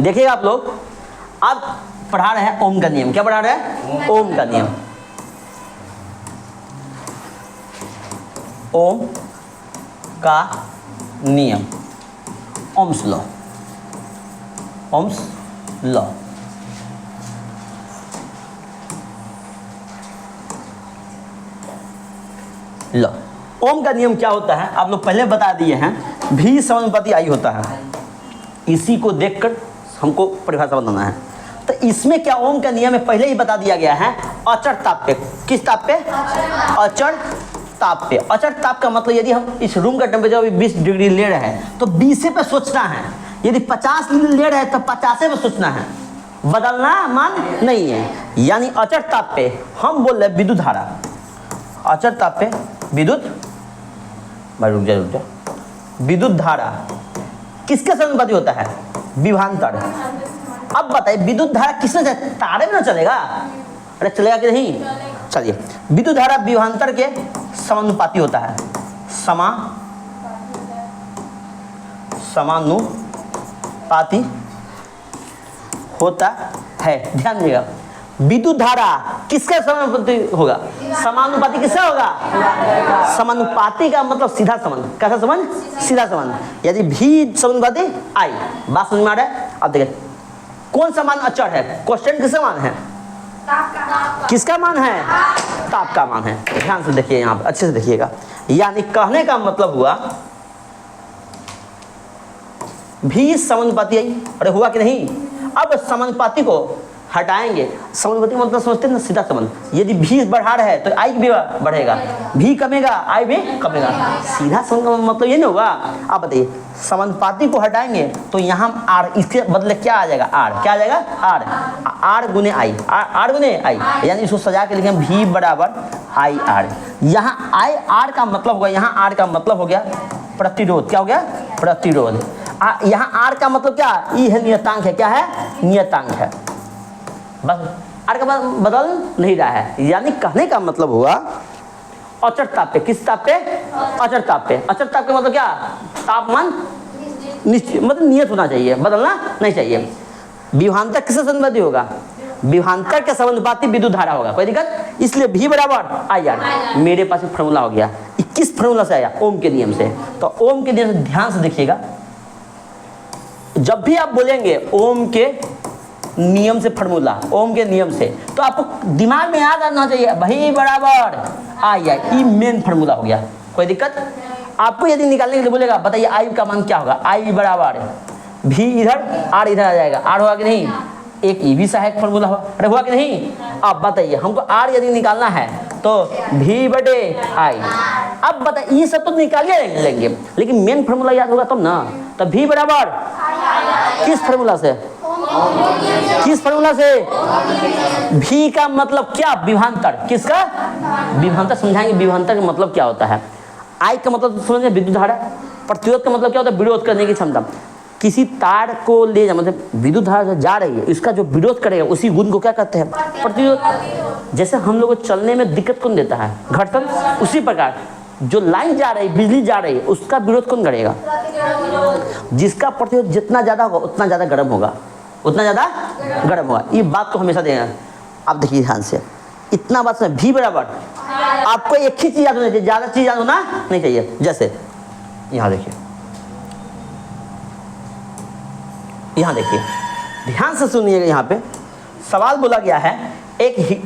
देखिएगा आप लोग, अब पढ़ा रहे हैं ओम का नियम। क्या पढ़ा रहे हैं? ओम का नियम। ओम का नियम, ओम्स लॉ, ओम्स लॉ। लो, ओम का नियम क्या होता है आप लोग पहले बता दिए हैं, भी समानुपाती आई होता है। इसी को देखकर हमको परिभाषा बनाना है। तो इसमें क्या ओम का नियम है पहले ही बता दिया गया है, अचर ताप पे। किस ताप पे? अचर ताप पे। अचर ताप का मतलब यदि हम इस रूम का टेम्परेचर अभी 20 डिग्री ले रहे हैं तो 20 पे सोचना है। यदि 50 ले रहे हैं तो 50 पे सोचना है, बदलना मान नहीं है। यानी अचर ताप पे हम बोल रहे विद्युत धारा, अचर ताप पे विद्युत, रुक जा, विद्युत धारा किसके समानुपाती होता है? विभवांतर। अब बताइए विद्युत धारा किसमें चले? तारे में ना चलेगा? अरे चलेगा कि नहीं? चलिए, विद्युत धारा विभवांतर के समानुपाती होता है। समानुपाती होता है। ध्यान दीजिएगा, विद्युत धारा किसका समानुपाती होगा? समानुपाती किसका होगा? समानुपाती का मतलब सीधा संबंध। कैसा संबंध? सीधा संबंध। यदि भी समानुपाती आई, बात समझ में आ रहा है? अब देखिए कौन सा मान अचर है? क्वेश्चन किसका मान है? किसका मान है? ताप का मान है। ध्यान से देखिए, यहाँ पे अच्छे से देखिएगा। यानी कहने का मतलब हुआ भी समानुपाती आई। अरे हुआ कि नहीं? अब समानुपाती को हटाएंगे। समानुपाती का मतलब समझते हैं ना, सीधा संबंध। यदि भी बढ़ा रहा है तो आई भी बढ़ेगा, भी कमेगा आई भी कमेगा। सीधा संबंध का मतलब ये नहीं होगा? आप बताइए, समानुपाती को हटाएंगे तो यहाँ आर, इसके बदले क्या आ जाएगा? आर। क्या आ जाएगा? आर। आर गुने आई, आर गुने आई। यानी इसको सजा के लिखें भी बराबर आई आर। यहाँ आई आर का मतलब होगा, यहाँ आर का मतलब हो गया प्रतिरोध। क्या हो गया? प्रतिरोध। यहाँ आर का मतलब क्या? ई है, नियतांक है। क्या है? नियतांक है। बस आर का बदल नहीं रहा है। यानी कहने का मतलब हुआ अचर ताप पे। किस ताप पे? अचर ताप पे। अचर ताप का मतलब क्या? तापमान निश्चित, मतलब नियत होना चाहिए, बदलना नहीं चाहिए। विभवांतर किससे समानुपाती होगा? विभवांतर के समानुपाती विद्युत धारा होगा। कोई दिक्कत? इसलिए भी बराबर आई आर। मेरे पास एक फार्मूला हो गया। किस फार्मूला से आया? ओम के नियम से। तो ओम के नियम से ध्यान से देखिएगा, जब भी आप बोलेंगे ओम के नियम से फार्मूला, ओम के नियम से, तो आपको दिमाग में याद आना चाहिए भी बराबर आई आई। ये मेन फार्मूला हो गया। कोई दिक्कत? आपको यदि निकालने के लिए बोलेगा बताइए आई का मान क्या होगा? आई बराबर भी इधर, आर इधर आ जाएगा। आर हुआ कि नहीं? एक ये भी सहायक फार्मूला हुआ। अरे हुआ कि नहीं? अब बताइए, हमको आर यदि निकालना है तो भी बटे आई। अब बताइए, ये सब तो निकालिए लेंगे, लेकिन मेन फार्मूला याद होगा तब ना। तो भी बराबर किस फार्मूला से? किस फार्मूला से? भी का मतलब क्या? विभवांतर। किसका? विभवांतर। समझाएंगे विभवांतर का मतलब क्या होता है। आई का मतलब समझे विद्युत धारा। प्रतिरोध का मतलब क्या होता है? विरोध करने की क्षमता। किसी तार को ले जा, मतलब विद्युत धारा जा रही है, इसका जो विरोध करेगा उसी गुण को क्या कहते हैं? प्रतिरोध। जैसे हम लोग को चलने में दिक्कत कौन देता है? घर्षण। उसी प्रकार जो लाइन जा रही है, बिजली जा रही है, उसका विरोध कौन करेगा? जिसका प्रतिरोध जितना ज्यादा होगा उतना ज्यादा गर्म होगा, उतना ज्यादा गर्म होगा। ये बात को हमेशा देना। आप देखिए ध्यान से, इतना बात समझ। भी बराबर आपको एक ही चीज याद होना चाहिए, ज्यादा चीज याद होना नहीं चाहिए। जैसे यहाँ देखिए, यहाँ देखिए, ध्यान से सुनिएगा। यहाँ पे सवाल बोला गया है,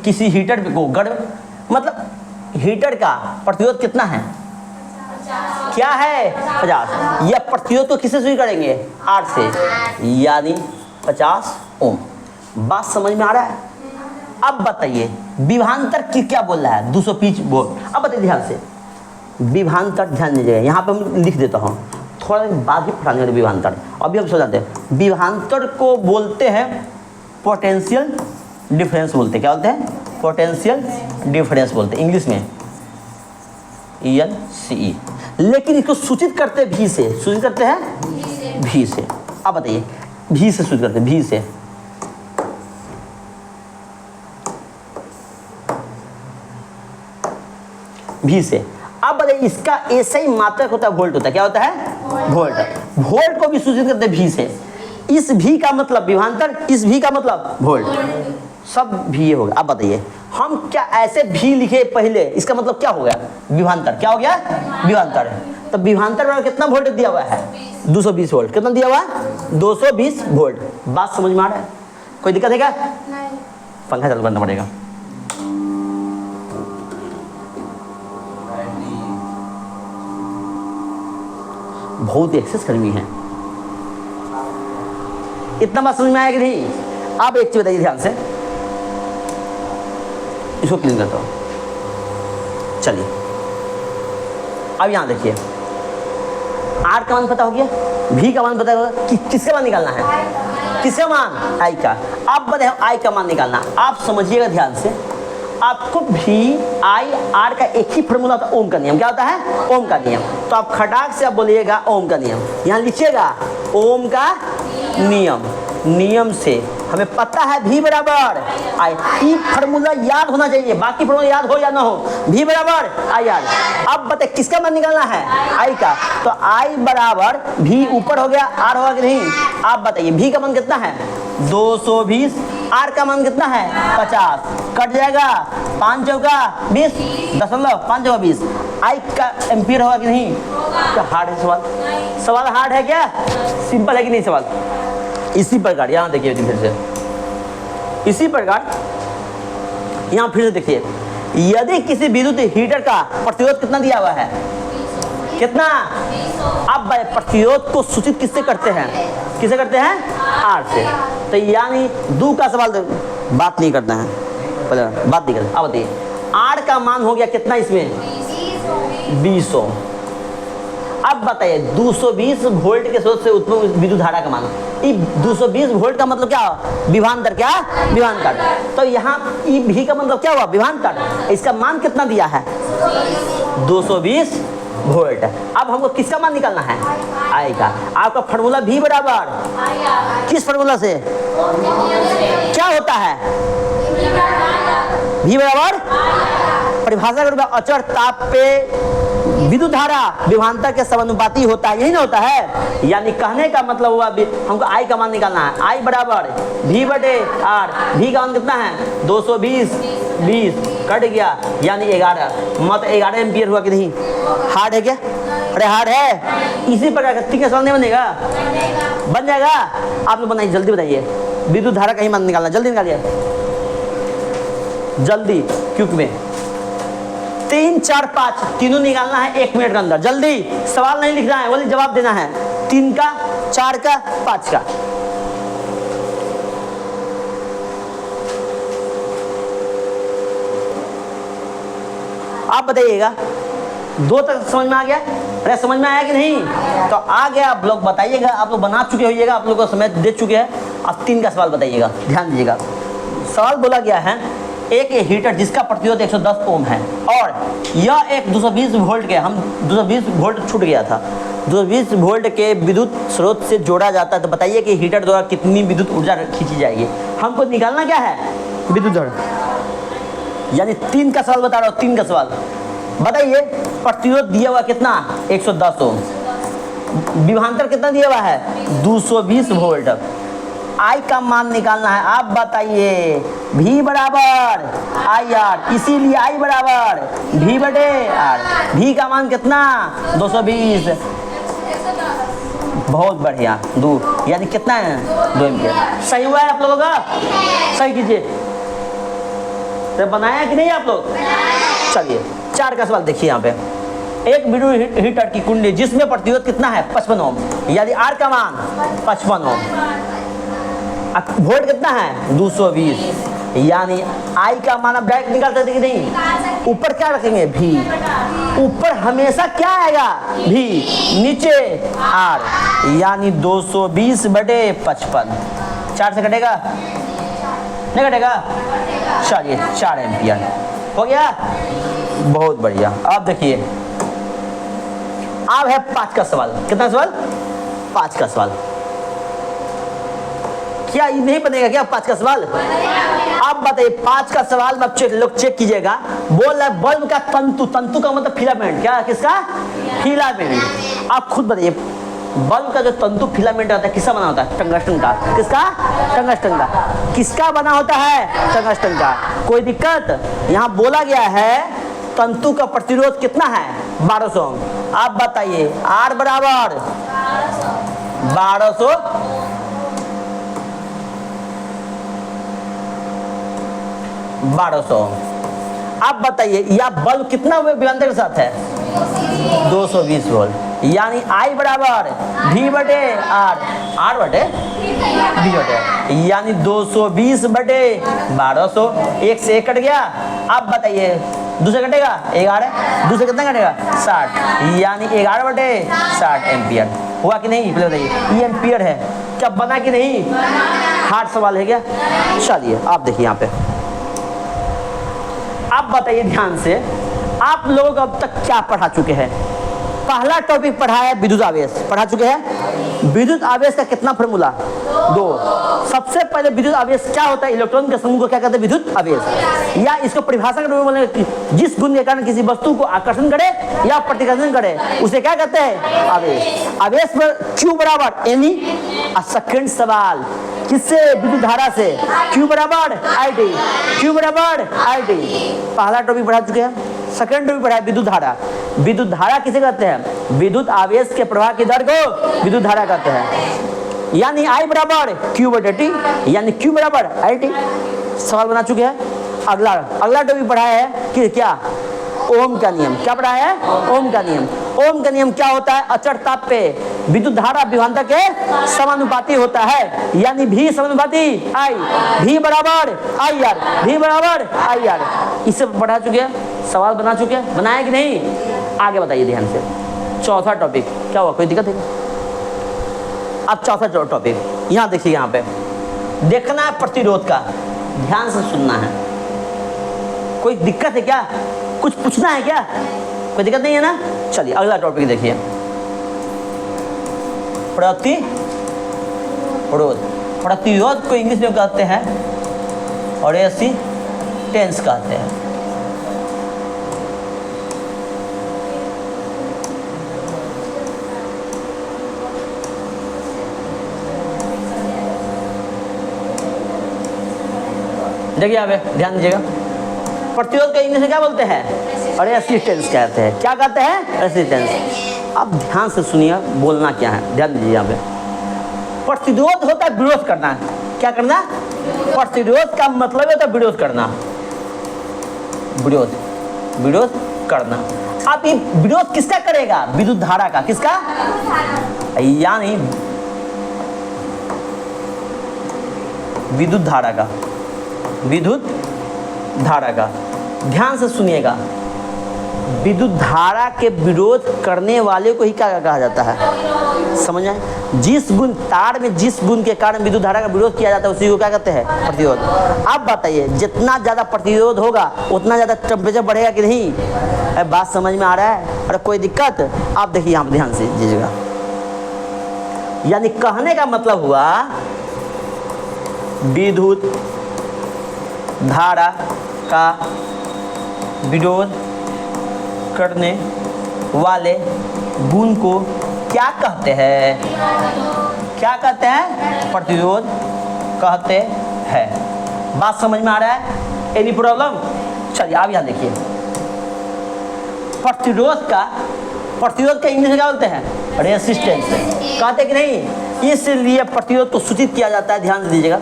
किसी हीटर को गर्म, मतलब हीटर का प्रतिरोध कितना है? 50। क्या है? 50। यह प्रतिरोध को किससे शुरू करेंगे? आर से, यानी 50 ओम। बात समझ में आ रहा है? अब बताइए विभवांतर की क्या बोल रहा है? 220 वोल्ट। अब बताइए ध्यान से, विभवांतर ध्यान दीजिएगा। यहाँ पे हम लिख देता हूँ, थोड़ा बाद ही पढ़ाने वाले विभवांतर। अभी हम समझाते हैं। विभवांतर को बोलते हैं पोटेंशियल डिफरेंस बोलते हैं। क्या बोलते हैं? पोटेंशियल डिफरेंस बोलते हैं इंग्लिश में, ELCE। लेकिन इसको सूचित करते भी से। सूचित करते हैं भी से। अब बताइए, भी से सूचित करते हैं, भी से। भी से। अब बताइए, इसका ऐसा ही मात्रक होता है, वोल्ट होता है। क्या होता है? वोल्ट। वोल्ट को भी सूचित करते हैं भी से। इस भी का मतलब विभवांतर, इस भी का मतलब वोल्ट, सब भी ये होगा। अब बताइए हम क्या ऐसे भी लिखे पहले, इसका मतलब क्या हो गया? विभवांतर। क्या हो गया? विभवांतर। तो विभवांतर बराबर कितना वोल्ट दिया हुआ है? 220 वोल्ट। कितना दिया हुआ है? 220 वोल्ट। बात समझ में आ रहा है? कोई दिक्कत है क्या? पंखा चालू करना पड़ेगा। बहुत एक्सेस गर्मी है। इतना बात समझ में आया कि नहीं? आप एक चीज बताइए ध्यान से, इसको क्लीन करता हूं। चलिए अब यहां देखिए, आर का मान पता हो गया, भी का मान पता होगा कि किसका मान निकालना है? किसका मान? आई का। अब बताए आई का मान निकालना। आप समझिएगा ध्यान से, आपको भी आई आर का एक ही फॉर्मूला होता है, ओम का नियम। क्या होता है? ओम का नियम। तो आप खटाक से आप बोलिएगा ओम का नियम, यहां लिखिएगा ओम का नियम। नियम से हमें पता है भी बराबर आई। ई फॉर्मूला याद होना चाहिए, बाकी फॉर्मूला याद हो या ना हो, भी बराबर आई आर। अब बताए किसका मान निकालना है? आई का। तो आई बराबर भी ऊपर हो गया, आर होगा कि नहीं? आप बताइए भी का मान कितना है? 220। आर का मान कितना है? 50। कट जाएगा 5 चौका 20, 10.5 आई का एम्पियर होगा कि नहीं? क्या हार्ड है सवाल? सवाल हार्ड है क्या? सिंपल है कि नहीं सवाल? इसी प्रकार यहां देखिए फिर से, इसी प्रकार यहां फिर से देखिए, यदि किसी विद्युत हीटर का प्रतिरोध कितना दिया हुआ है? कितना? अब प्रतिरोध को सूचित किससे करते हैं? किससे करते हैं? आर से। तो यानी दो का सवाल बात नहीं करना है, बात नहीं करना। अब बताइए आर का मान हो गया कितना इसमें? 20 ओम। अब बताइए 220 वोल्ट के स्रोत से उत्पन्न विद्युत धारा का मान। 220 वोल्ट का मतलब क्या? विभवांतर। क्या? विभवांतर। तो यहाँ ई भी का मतलब क्या हुआ? विभवांतर। इसका मान कितना दिया है? 220 वोल्ट। अब हमको किसका मान निकालना है? आई का। आपका फॉर्मूला भी बराबर किस फॉर्मूला से? क्या होता है? भी बराबर परिभाषा के अचर ताप पे विद्युत धारा विभवांतर के समानुपाती होता है, यही ना होता है? यानी कहने का मतलब हुआ हमको आई का मान निकालना है। आई बराबर भी बटे आर। भी का मान कितना है? 220, 20 कट गया यानी 11, मत 11 एम्पियर हुआ कि नहीं? हार्ड है क्या? अरे हार्ड है। इसी प्रकार तीन का सवाल नहीं बनेगा? बन जाएगा। आप लोग बनाइए, जल्दी बताइए विद्युत धारा का ही मान निकालना, जल्दी निकालिए जल्दी। क्यूब में 3, 4, 5 तीनों निकालना है 1 मिनट के अंदर। जल्दी, सवाल नहीं लिखना है, बोले जवाब देना है। 3 का, 4 का, 5 का। आप बताइएगा 2 तक समझ में आ गया? अरे समझ में आया कि नहीं? तो आ गया। आप लोग बताइएगा, आप लोग बना चुके होइएगा, आप लोग को समय दे चुके हैं। अब 3 का सवाल बताइएगा, ध्यान दीजिएगा। सवाल बोला गया है एक हीटर जिसका प्रतिरोध 110 ओम है और यह एक 220 वोल्ट के, हम 220 वोल्ट छूट गया था, 220 वोल्ट के विद्युत स्रोत से जोड़ा जाता है। तो बताइए कि हीटर द्वारा कितनी विद्युत ऊर्जा खींची जाएगी? हमको निकालना क्या है? विद्युत धारा। यानी 3 का सवाल बता रहा हूँ। 3 का सवाल बताइए। प्रतिरोध दिया हुआ कितना? 110 ओम। विभवांतर कितना दिया हुआ है? 220 वोल्ट। आई का मान निकालना है। आप बताइए भी बराबर आई आर, इसीलिए आई बराबर भी बटे आर। भी का मान कितना? 220। बहुत बढ़िया, 2 यानी कितना है? 2 एम्पियर। सही हुआ है आप लोगों का? सही कीजिए। तो बनाया कि नहीं आप लोग? चलिए 4 का सवाल देखिए। यहाँ पे एक विद्युत हीटर की कुंडली जिसमें प्रतिरोध कितना है? 55 ओम। यदि आर का मान 55 ओम, वोल्ट कितना है? 220। यानी आई का मान आप डायरेक्ट निकाल सकते कि नहीं? ऊपर क्या रखेंगे? भी। ऊपर हमेशा क्या आएगा? भी। नीचे आर, यानी 220 बटे 55। 4 से कटेगा? नहीं कटेगा? चलिए 4 एम्पियर हो गया। बहुत बढ़िया। अब देखिए, अब है 5 का सवाल। कितना सवाल? 5 का सवाल। क्या ये नहीं बनेगा क्या 5 का सवाल? अब बताइए 5 का सवाल में लोग चेक कीजिएगा। बोल रहा है बल्ब का तंतु, तंतु का मतलब फिलामेंट। क्या? किसका? फिलामेंट। आप खुद बताइए बल्ब का जो तंतु फिलामेंट होता है किसका बना होता है? टंगस्टन का। किसका? टंगस्टन का। किसका बना होता है? टंगस्टन का। कोई दिक्कत? यहाँ बोला गया है तंतु का प्रतिरोध कितना है? 1200 ओम। आप बताइए R बराबर 1200 ओम। आप बताइए या बल्ब कितना विभवांतर के साथ है? 220 वोल्ट। यानी I बराबर V बटे R, R बटे V बटे, यानी 220 बटे 1200। एक से एक कट गया। अब बताइए दूसरे कटेगा 11, दूसरे कितना कटेगा? 60, यानी 11 बटे 60 एम्पियर। हुआ कि नहीं? पहले बताइए ये एम्पियर है क्या? बना कि नहीं? हार्ड सवाल है क्या? चलिए आप देखिए यहाँ पे, आप बताइए ध्यान से, आप लोग अब तक क्या पढ़ा चुके हैं? पहला टॉपिक पढ़ा है विद्युत आवेश, पढ़ा चुके हैं। विद्युत आवेश का कितना फॉर्मूला? 2। सबसे पहले विद्युत आवेश क्या होता है? इलेक्ट्रॉन के समूह को क्या कहते हैं? विद्युत आवेश। या इसको परिभाषा के रूप में बोलेंगे, जिस गुण के कारण किसी वस्तु को आकर्षण करे या प्रतिकर्षण करे उसे क्या कहते हैं? आवेश। आवेश पर Q बराबर एनी। सेकंड सवाल किससे? विद्युत धारा से। Q बराबर IT, Q बराबर IT। पहला टॉपिक पढ़ा चुके हैं। सेकंड टॉपिक पढ़ा है विद्युत धारा। विद्युत धारा किसे कहते हैं? विद्युत आवेश के प्रवाह की दर को विद्युत धारा कहते हैं। यानी I बराबर Q बटे T, यानी Q बराबर IT। सवाल बना चुके हैं। अगला टॉपिक पढ़ा है कि क्या? ओम का नियम। क्या पढ़ा है? ओम का नियम। ओम का नियम क्या होता है? अचर ताप पे विद्युत धारा विभवांतर के समानुपाती होता है, यानी V समानुपाती I, V बराबर IR, V बराबर IR। इसे पढ़ा चुके हैं, सवाल बना चुके हैं। बनाया कि नहीं? आगे बताइए ध्यान से। चौथा टॉपिक क्या हुआ? कोई दिक्कत है? अब चौथा टॉपिक यहाँ देखिए, यहाँ पे देखना है प्रतिरोध का, ध्यान से सुनना है। कोई दिक्कत है क्या? कुछ पूछना है क्या? कोई दिक्कत नहीं है ना? चलिए अगला टॉपिक देखिए, प्रतिरोध। प्रतिरोध को इंग्लिश में कहते हैं रेसिस्टेंस कहते हैं। देखिए यहाँ पे ध्यान दीजिएगा, प्रतिरोध का इंग्लिश में क्या बोलते हैं? रेसिस्टेंस कहते हैं। क्या कहते हैं? रेसिस्टेंस। अब ध्यान से सुनिए बोलना क्या है, ध्यान दीजिए यहाँ पे। प्रतिरोध होता है विरोध करना। क्या करना? प्रतिरोध का मतलब होता है विरोध करना। विरोध करना। अब ये विरोध किसका करेगा? विद्युत धारा का। किसका? यानी विद्युत धारा का। विद्युत धारा का। ध्यान से सुनिएगा, विद्युत धारा के विरोध करने वाले को ही क्या कहा जाता है? समझ आए? जिस गुण तार में जिस गुण के कारण विद्युत धारा का विरोध किया जाता है उसी को क्या कहते हैं? प्रतिरोध। अब बताइए जितना ज़्यादा प्रतिरोध होगा उतना ज़्यादा टेम्परेचर बढ़ेगा कि नहीं? बात समझ में आ रहा है? और कोई दिक्कत? आप देखिए यहाँ ध्यान से दीजिएगा, यानी कहने का मतलब हुआ विद्युत धारा का विरोध करने वाले गुण को क्या कहते हैं? क्या कहते हैं? प्रतिरोध कहते हैं। बात समझ में आ रहा है? Any problem? चलिए आप यहाँ देखिए, प्रतिरोध का इंग्लिश में क्या बोलते हैं? रेसिस्टेंस। कहते कि नहीं? इसलिए प्रतिरोध को सूचित किया जाता है, ध्यान से दीजिएगा,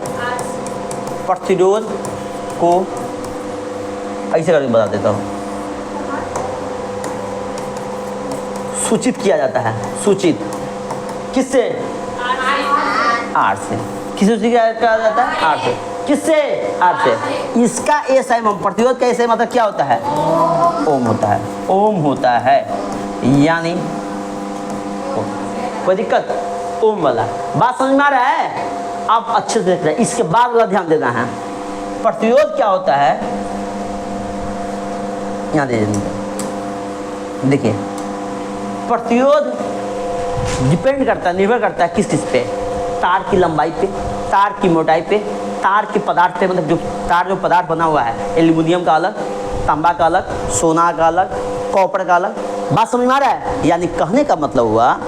प्रतिरोध को ऐसे करके बता देता हूँ, सूचित किया जाता है। सूचित किससे? आर से। किससे सूचित किया जाता है? आर से। किससे? आर से। इसका एसआई प्रतिरोध का एसआई मतलब क्या होता है? ओम होता है। ओम होता है, यानी कोई दिक्कत? ओम वाला। बात समझ में आ रहा है? आप अच्छे से देख रहे हैं। इसके बाद वाला ध्यान देना है। प्रतिरोध क्या होता है? यहाँ देखिए, प्रतिरोध डिपेंड करता है, निर्भर करता है किस पे? तार की लंबाई पे, तार की मोटाई पे, तार के पदार्थ पे। मतलब जो पदार्थ बना हुआ है, एल्युमिनियम का अलग, तांबा का अलग, सोना का अलग, कॉपर का अलग। बात समझ में आ रहा है? यानी कहने का मतलब हुआ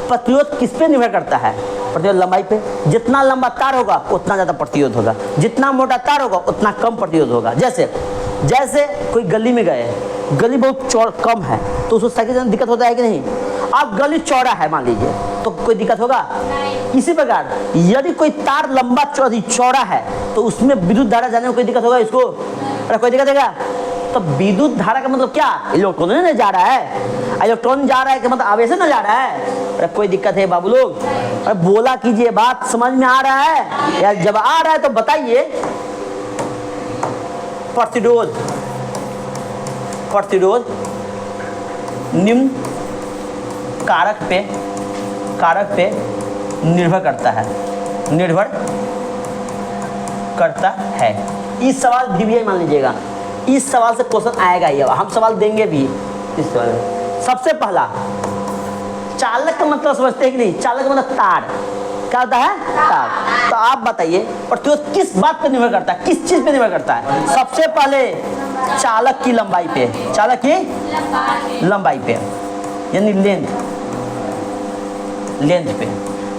प्रतिरोध किस पे निर्भर करता है? प्रतिरोध लंबाई पे। जितना लंबा तार होगा उतना ज़्यादा प्रतिरोध होगा, जितना मोटा तार होगा उतना कम प्रतिरोध होगा। जैसे जैसे कोई गली में गए, गली बहुत कम है तो उसको साइकिल चलाने में दिक्कत होता है कि नहीं? अब गली चौड़ा है मान लीजिए तो कोई दिक्कत होगा? इसी प्रकार यदि कोई तार लंबा चौड़ा है तो उसमें विद्युत धारा जाने में कोई दिक्कत होगा इसको? अरे कोई दिक्कत होगा? तो विद्युत धारा का मतलब क्या? इलेक्ट्रॉन नहीं जा रहा है, इलेक्ट्रॉन जा रहा है कि मतलब आवेश न जा रहा है। अरे कोई दिक्कत है बाबू लोग? अरे बोला कीजिए, बात समझ में आ रहा है या? जब आ रहा है तो बताइए। प्रतिरोध, प्रतिरोध निम्न कारक पे निर्भर करता है, निर्भर करता है। इस सवाल भी मान लीजिएगा, इस सवाल से क्वेश्चन आएगा ही, हम सवाल देंगे भी इस सवाल में। सबसे पहला चालक का मतलब समझते हैं कि नहीं? चालक का मतलब तार, क्या होता है? तार। तो आप बताइए प्रतिरोध किस बात पे निर्भर करता है, किस चीज पे निर्भर करता है? सबसे पहले चालक की लंबाई पे, चालक की लंबाई पे यानी लेंथ पे।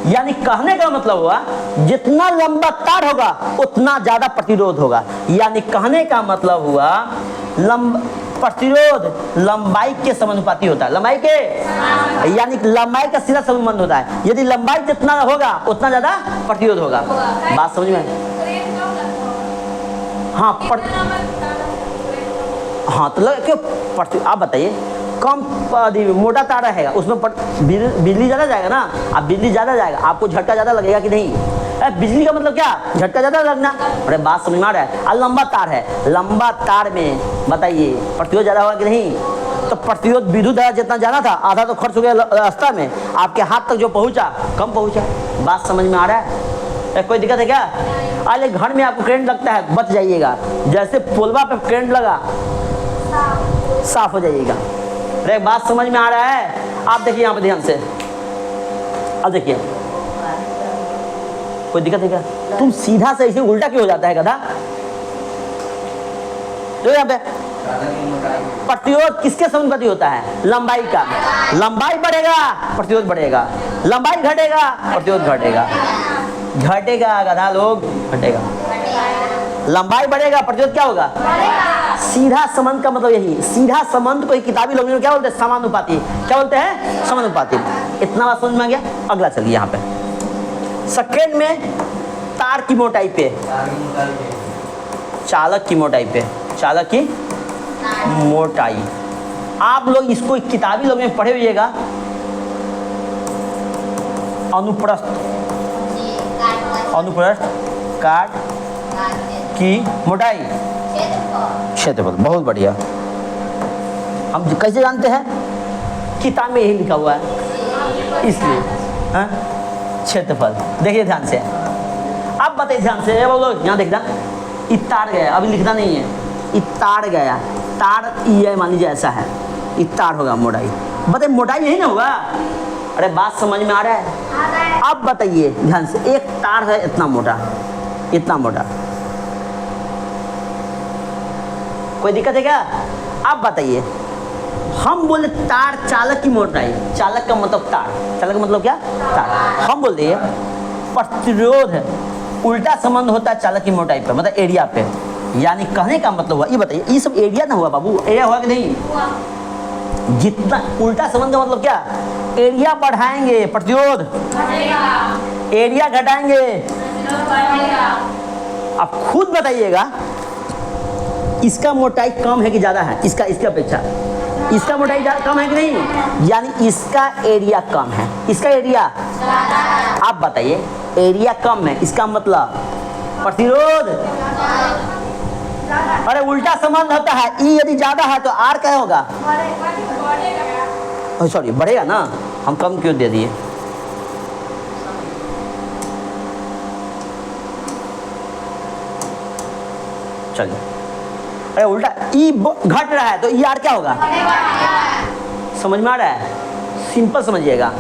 यानी कहने का मतलब हुआ जितना लंबा तार होगा उतना ज्यादा प्रतिरोध होगा। यानी कहने का मतलब हुआ प्रतिरोध लंबाई के समानुपाती होता है, लंबाई के, यानी लंबाई का सीधा संबंध होता है। यदि लंबाई जितना होगा उतना ज्यादा प्रतिरोध होगा। बात समझ में? हाँ हाँ तो क्यों आप बताइए, कम मोटा तार रहेगा उसमें बिजली ज़्यादा जाएगा ना। अब बिजली ज़्यादा जाएगा आपको झटका ज़्यादा लगेगा कि नहीं? बिजली का मतलब क्या? झटका ज़्यादा लगना। अरे बात समझ में आ रहा है? और लंबा तार है, लंबा तार में बताइए प्रतिरोध ज़्यादा होगा कि नहीं? तो प्रतिरोध विद्युत धारा जितना जाना था आधा तो खर्च हो गया रास्ता में, आपके हाथ तक जो पहुँचा कम पहुँचा। बात समझ में आ रहा है? कोई दिक्कत है क्या? आज घर में आपको करंट लगता है, बच जाइएगा। जैसे पुलवा पे करंट लगा साफ हो जाइएगा। अरे बात समझ में आ रहा है? आप देखिए यहाँ पे ध्यान से, अब देखिए कोई दिक्कत है क्या? तुम सीधा से ऐसे उल्टा क्यों हो जाता है गधा? तो यहाँ पे प्रतिरोध किसके समानुपाती होता है? लंबाई का। लंबाई बढ़ेगा प्रतिरोध बढ़ेगा, लंबाई घटेगा प्रतिरोध घटेगा। घटेगा गधा लोग, घटेगा। लंबाई बढ़ेगा प्रतिरोध क्या होगा? सीधा संबंध का मतलब यही, सीधा संबंध को किताबी लोगों में क्या बोलते हैं? समानुपाती। क्या बोलते हैं? समानुपाती। इतना बात समझ में आ गया? अगला चलिए यहाँ पे सेकेंड में तार की मोटाई पे, चालक की मोटाई पे, चालक की मोटाई। आप लोग इसको किताबी लोग में पढ़े हुइएगा। अनुप्रस्थ, अनुप्रस्थ काट की मोटाई, क्षेत्रफल। बहुत बढ़िया। हम कैसे जानते हैं? किताब में यही लिखा हुआ है, इसलिए क्षेत्रफल। देखिए ध्यान से, अब बताइए ध्यान से, बोलो यहाँ देखना, इतार गया, अभी लिखना नहीं है, इतार गया, तार ये मान लीजिए ऐसा है, इतार होगा मोटाई। बताइए मोटाई यही ना होगा? अरे बात समझ में आ रहा है? अब बताइए ध्यान से, एक तार है इतना मोटा, इतना मोटा, कोई दिक्कत है क्या? अब बताइए, हम बोले तार चालक की मोटाई, चालक का मतलब तार, चालक का मतलब क्या? तार। हम बोल दिए प्रतिरोध उल्टा संबंध होता है चालक की मोटाई पे, मतलब एरिया पे। यानी कहने का मतलब हुआ, ये बताइए, ये सब एरिया ना हुआ बाबू? एरिया हुआ कि नहीं? जितना उल्टा संबंध का मतलब क्या? एरिया बढ़ाएंगे प्रतिरोध, एरिया घटाएंगे। अब खुद बताइएगा इसका मोटाई कम है कि ज़्यादा है? इसका, इसके अपेक्षा इसका मोटाई कम है कि नहीं? यानी इसका एरिया कम है, इसका एरिया। आप बताइए एरिया कम है, इसका मतलब प्रतिरोध। अरे उल्टा संबंध होता है, ई यदि ज़्यादा है तो आर क्या होगा? सॉरी बढ़ेगा ना, हम कम क्यों दे दिए? चलिए, अरे उल्टा ई घट रहा है तो ई आर क्या होगा? समझ में आ रहा है? सिंपल समझिएगा।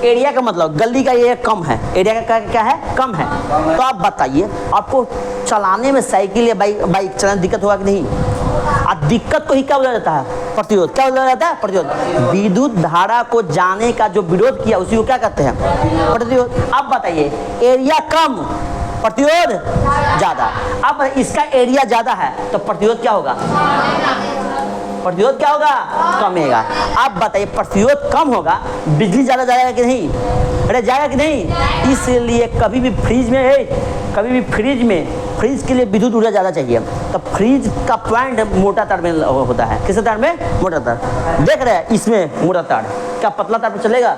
एरिया का मतलब गली का ये कम है, एरिया का क्या है? कम है। तो आप बताइए आपको चलाने में साइकिल या बाइक चलाने दिक्कत होगा कि नहीं? दिक्कत को ही क्या बोला जाता है? प्रतिरोध। क्या बोला जाता है? प्रतिरोध। विद्युत धारा को जाने का जो विरोध किया उसी को क्या कहते हैं? प्रतिरोध। अब बताइए, एरिया कम, प्रतिरोध ज्यादा। अब इसका एरिया ज्यादा है तो प्रतिरोध क्या होगा? प्रतिरोध क्या होगा? कमेगा। अब बताइए, प्रतिरोध कम होगा, बिजली ज्यादा जाएगा कि नहीं? अरे जाएगा कि नहीं? इसलिए कभी भी फ्रिज में है, कभी भी फ्रिज के लिए विद्युत ऊर्जा ज़्यादा चाहिए। तो फ्रिज का पॉइंट मोटा तार में होता है। किस तार में? मोटा तार। देख रहे हैं इसमें मोटा तार, क्या पतला तार पर चलेगा?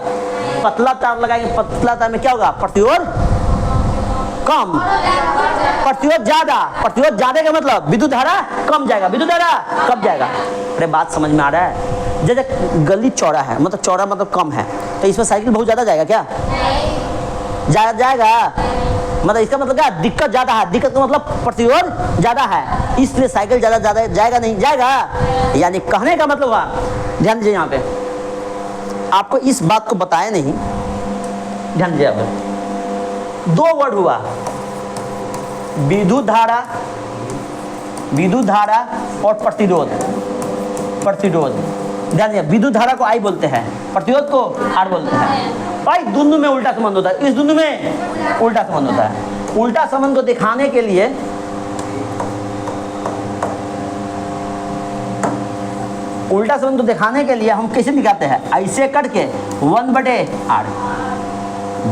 पतला तार लगाएंगे, पतला तार में क्या होगा? प्रतिरोध कम, प्रतिरोध ज्यादा। प्रतिरोध ज्यादा का मतलब विद्युत धारा कम जाएगा, विद्युत धारा कम जाएगा। अरे बात समझ में आ रहा है? जैसे गली चौड़ा है, मतलब चौड़ा मतलब कम है, तो इसमें साइकिल बहुत ज्यादा जाएगा क्या? ज्यादा जाएगा, मतलब इसका मतलब क्या? दिक्कत ज्यादा है। दिक्कत का मतलब प्रतिरोध ज्यादा है, इसलिए साइकिल ज्यादा जाएगा नहीं जाएगा। यानी कहने का मतलब हुआ, ध्यान दीजिए, यहाँ पे आपको इस बात को बताया नहीं, ध्यान दीजिए। यहाँ पे दो वर्ड हुआ, विद्युत धारा और प्रतिरोध। ध्यान दीजिए, विद्युत धारा को आई बोलते हैं, प्रतिरोध को आर बोलते हैं। भाई दोनों में उल्टा संबंध होता है, इस दोनों में उल्टा संबंध होता है। उल्टा संबंध को दिखाने के लिए हम कैसे दिखाते हैं? ऐसे करके 1/r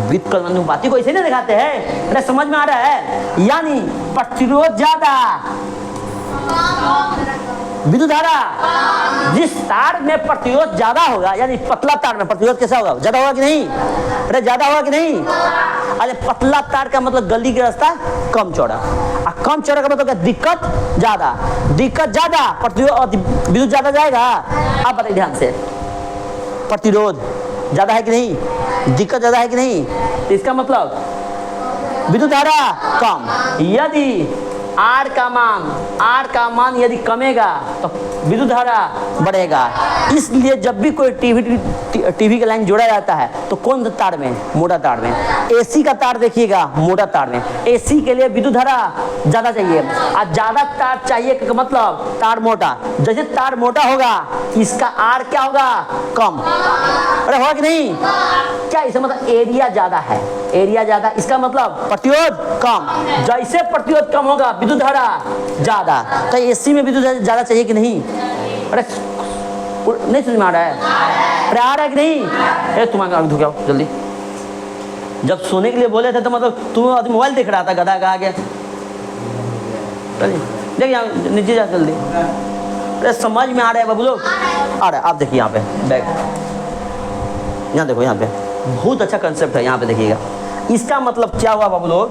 विद्युत अनुपाती को ऐसे नहीं दिखाते हैं। अरे समझ में आ रहा है? यानी प्रतिरोध ज्यादा, विद्युत धारा जिस तार में प्रतिरोध ज्यादा होगा, यानी पतला तार में प्रतिरोध कैसा होगा? ज्यादा होगा कि नहीं? अरे ज्यादा होगा कि नहीं? अरे पतला तार का मतलब गली का रास्ता कम चौड़ा, और कम चौड़ा का मतलब क्या? दिक्कत ज्यादा, प्रतिरोध विद्युत ज्यादा जाएगा। अब बताइए ध्यान से, प्रतिरोध ज्यादा है कि नहीं? दिक्कत ज्यादा है कि नहीं? तो इसका मतलब विद्युत धारा कम। यदि आर का मान यदि कमेगा तो विद्युत धारा बढ़ेगा। इसलिए जब भी कोई टीवी का लाइन जोड़ा जाता है तो कौन तार में? मोटा तार में। एसी का तार देखिएगा मोटा तार में। एसी के लिए विद्युत धारा ज्यादा चाहिए, और ज्यादा तार चाहिए का मतलब तार मोटा। जैसे तार मोटा होगा इसका आर क्या होगा? कम। अरे होगा कि नहीं? क्या इसका मतलब एरिया ज्यादा है, एरिया ज्यादा, इसका मतलब प्रतिरोध कम। जैसे प्रतिरोध कम होगा विद्युत धारा ज्यादा। तो एसी में विद्युत ज्यादा चाहिए कि नहीं? अरे नहीं समझ में आ रहा है? अरे आ रहा है कि नहीं? अरे तुम्हारा आग धुकाओ जल्दी। जब सोने के लिए बोले थे तो मतलब तुम मोबाइल देख रहा था, गधा कहा गया। देख यहाँ नीचे जा जल्दी। अरे समझ में आ रहा है बाबू लोग? आ रहा है। आप देखिए यहाँ पे बैग, यहाँ देखो, यहाँ पे बहुत अच्छा कंसेप्ट है, यहाँ पे देखिएगा। इसका मतलब क्या हुआ बाबू लोग?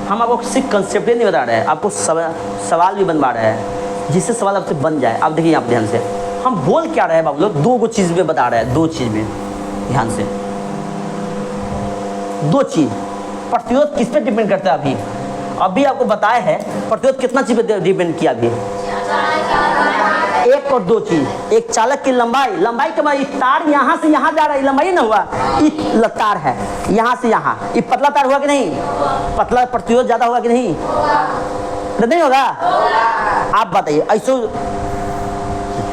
हम आपको सिर्फ कंसेप्ट ही नहीं बता रहे हैं, आपको सवाल भी बनवा रहे हैं, जिससे सवाल आपसे बन जाए। आप देखिए यहाँ पे ध्यान से, हम बोल क्या रहे हैं बाबू लोग? दो चीज़ में बता रहे हैं, दो चीज़ में ध्यान से, दो चीज़। प्रतिरोध किस पे डिपेंड करता है? अभी आपको बताया है प्रतिरोध कितना चीज़ पे डिपेंड किया। अभी एक और दो चीज, एक चालक की लंबाई के बाद तार यहाँ से यहाँ जा रहा है, लंबाई ना हुआ, ये तार है यहाँ से यहाँ, ये पतला तार हुआ कि नहीं? पतला प्रतिरोध ज्यादा होगा कि नहीं? नहीं होगा? आप बताइए, ऐसे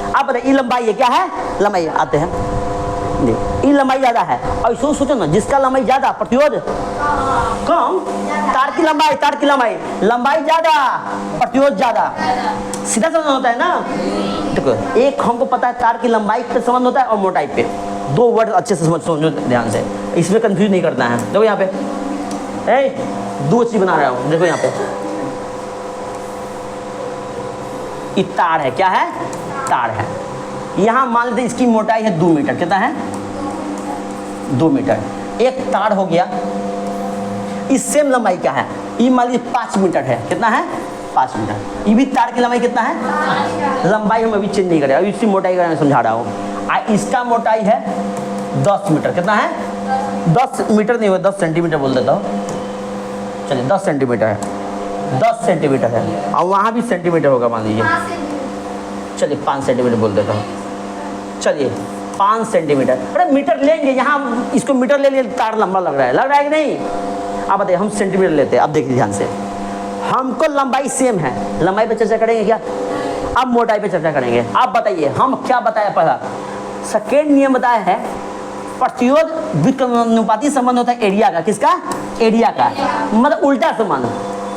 आप बताइए, ये लंबाई है, क्या है? लंबाई आते हैं, ये लंबाई ज्यादा है। ऐसे सोचो ना, जिसका लंबाई ज्यादा प्रतिरोध कम, तार की लंबाई ज्यादा, प्रतिरोध ज्यादा, सीधा संबंध होता है ना। देखो, एक हमको पता है तार की लंबाई पे संबंध होता है और मोटाई पे। दो वर्ड अच्छे से समझो ध्यान से, इसमें कंफ्यूज नहीं करना है। देखो यहाँ पे दो चीज बना रहा हूँ, देखो यहाँ पे ये तार है, क्या है? तार है। यहाँ मान लेते इसकी मोटाई है 2 मीटर, कितना है? 2 मीटर। एक तार हो गया, इस सेम लंबाई क्या है? ये मान लीजिए 5 मीटर है, कितना है? 5 मीटर। ये भी तार की लंबाई कितना है? लंबाई हम अभी चेंज नहीं करें, अभी इसकी मोटाई का समझा रहा हूँ। इसका मोटाई है 10 मीटर, कितना है? 10 मीटर नहीं हुआ, 10 सेंटीमीटर बोल देता हूँ, चलिए 10 सेंटीमीटर है, 10 सेंटीमीटर है, और वहाँ भी सेंटीमीटर होगा मान लीजिए, चलिए 5 सेंटीमीटर बोल देता हूँ, चलिए 5 सेंटीमीटर। अरे मीटर लेंगे, यहाँ इसको मीटर ले लिए, तार लंबा लग रहा है कि नहीं? आप बताइए, हम सेंटीमीटर लेते हैं। अब देखिए ध्यान से, हमको लंबाई सेम है, लंबाई पे चर्चा करेंगे क्या? अब मोटाई पे चर्चा करेंगे। आप बताइए हम क्या बताया पहला? सेकेंड नियम बताया है प्रतिरोध व्युत्क्रमानुपाती संबंध होता है एरिया का। किसका? एरिया का, मतलब उल्टा संबंध।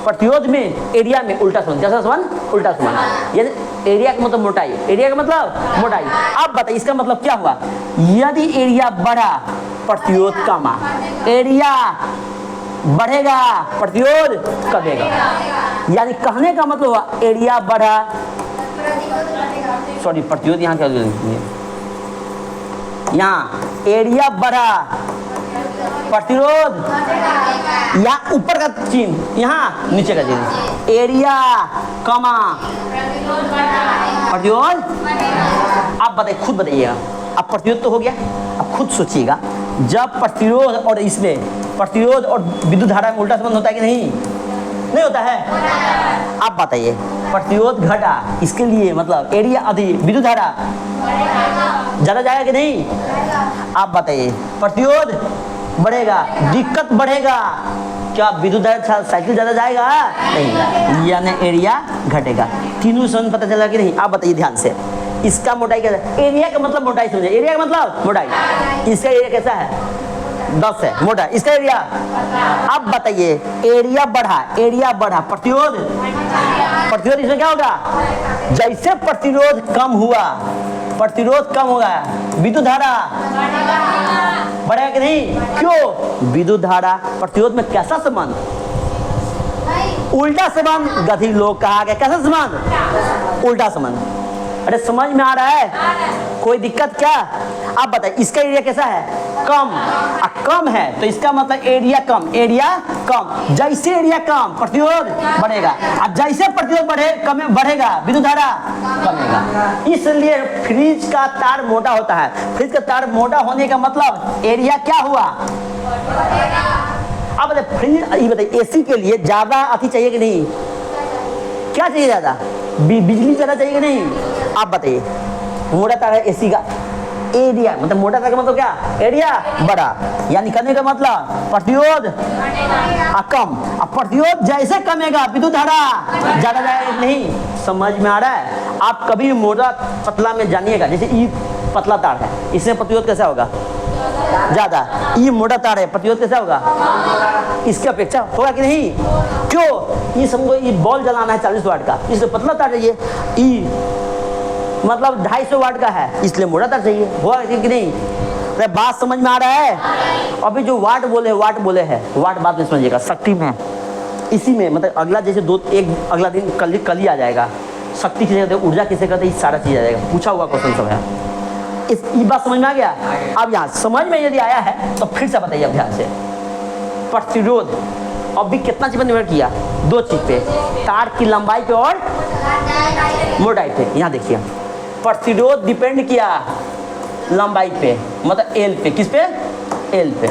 प्रतिरोध में एरिया में उल्टा संबंध, जैसा संबंध उल्टा संबंध। यदि एरिया का मतलब मोटाई, एरिया का मतलब मोटाई। अब बताइए इसका मतलब क्या हुआ? यदि एरिया बढ़ा प्रतिरोध कमा, एरिया बढ़ेगा प्रतिरोध कमेगा। यानी कहने का मतलब हुआ एरिया बढ़ा, सॉरी प्रतिरोध यहाँ क्या लिखिए, यहाँ एरिया बढ़ा प्रतिरोध, यहाँ ऊपर का चिन्ह यहाँ नीचे का चिन्ह, एरिया कमा प्रतिरोध। आप बताइए, खुद बताइएगा। अब प्रतिरोध तो हो गया, अब खुद सोचिएगा जब प्रतिरोध और इसमें प्रतिरोध और विद्युत धारा में उल्टा संबंध होता है कि नहीं? नहीं होता है। आप बताइए प्रतिरोध घटा, इसके लिए मतलब एरिया अधिक, विद्युत धारा ज्यादा जाएगा कि नहीं? आप बताइए प्रतिरोध बढ़ेगा, दिक्कत बढ़ेगा, क्या विद्युत धारा साइकिल ज्यादा जाएगा? नहीं, यानी एरिया घटेगा। तीनों संबंध पता चला कि नहीं? आप बताइए ध्यान से। इसका मोटाई क्या है? एरिया का मतलब मोटाई समझे, एरिया का मतलब मोटाई। इसका एरिया कैसा है? 10 है मोटा, इसका एरिया। अब बताइए एरिया बढ़ा प्रतिरोध, प्रतिरोध इसमें क्या होगा? जैसे प्रतिरोध कम हुआ, प्रतिरोध कम होगा, विद्युत धारा बढ़ेगा कि नहीं? क्यों? विद्युत धारा प्रतिरोध में कैसा संबंध? उल्टा संबंध। गति लोग कहा गया, कैसा संबंध? उल्टा संबंध। अरे समझ में आ रहा है? कोई दिक्कत क्या? आप बताइए इसका एरिया कैसा है? कम। कम है तो इसका मतलब एरिया कम, एरिया कम। जैसे एरिया कम प्रतिरोध बढ़ेगा, और जैसे प्रतिरोध बढ़ेगा विद्युत धारा कमेगा। इसलिए फ्रिज का तार मोटा होता है। फ्रिज का तार मोटा होने का मतलब एरिया क्या हुआ? अब बताइए फ्रिज, ये बताइए एसी के लिए ज्यादा अति चाहिए कि नहीं? क्या चाहिए ज्यादा? बिजली ज्यादा चाहिए कि नहीं? आप बताइए मोटा तार है एसी का, एरिया मतलब मोटा तार का मतलब क्या? एरिया बड़ा, यानी करने का मतलब प्रतिरोध कम। अब प्रतिरोध जैसे कमेगा विद्युत धारा ज्यादा जाएगा नहीं? समझ में आ रहा है? आप कभी मोटा पतला में जानिएगा, जैसे ये पतला तार है, इसमें प्रतिरोध कैसा होगा? ज्यादा। ये मोटा तार है, प्रतिरोध कैसा होगा? इसकी अपेक्षा होगा कि नहीं? क्यों? ये समझो ये बॉल जलाना है 40 वाट का, इसलिए पतला तार चाहिए। ये मतलब 250 वाट का है, इसलिए मोटा तार चाहिए। होगा कि नहीं? अरे बात समझ में आ रहा है? अभी जो वाट बोले हैं, वाट बात में समझिएगा। शक्ति में इसी में मतलब अगला जैसे अगला दिन कल ही आ जाएगा। शक्ति किसे कहते हैं, ऊर्जा किसे कहते हैं, सारा चीज आ जाएगा। पूछा हुआ क्वेश्चन सब है। ये बात समझ में आ गया? अब यहाँ समझ में यदि आया है तो फिर से बताइए अब ध्यान से। प्रतिरोध अभी कितना चीज पर निर्भर किया? 2 चीज पे, तार की लंबाई पे और मोटाई पे। यहाँ देखिए प्रतिरोध डिपेंड किया लंबाई पे, मतलब एल पे। किस पे? एल पे,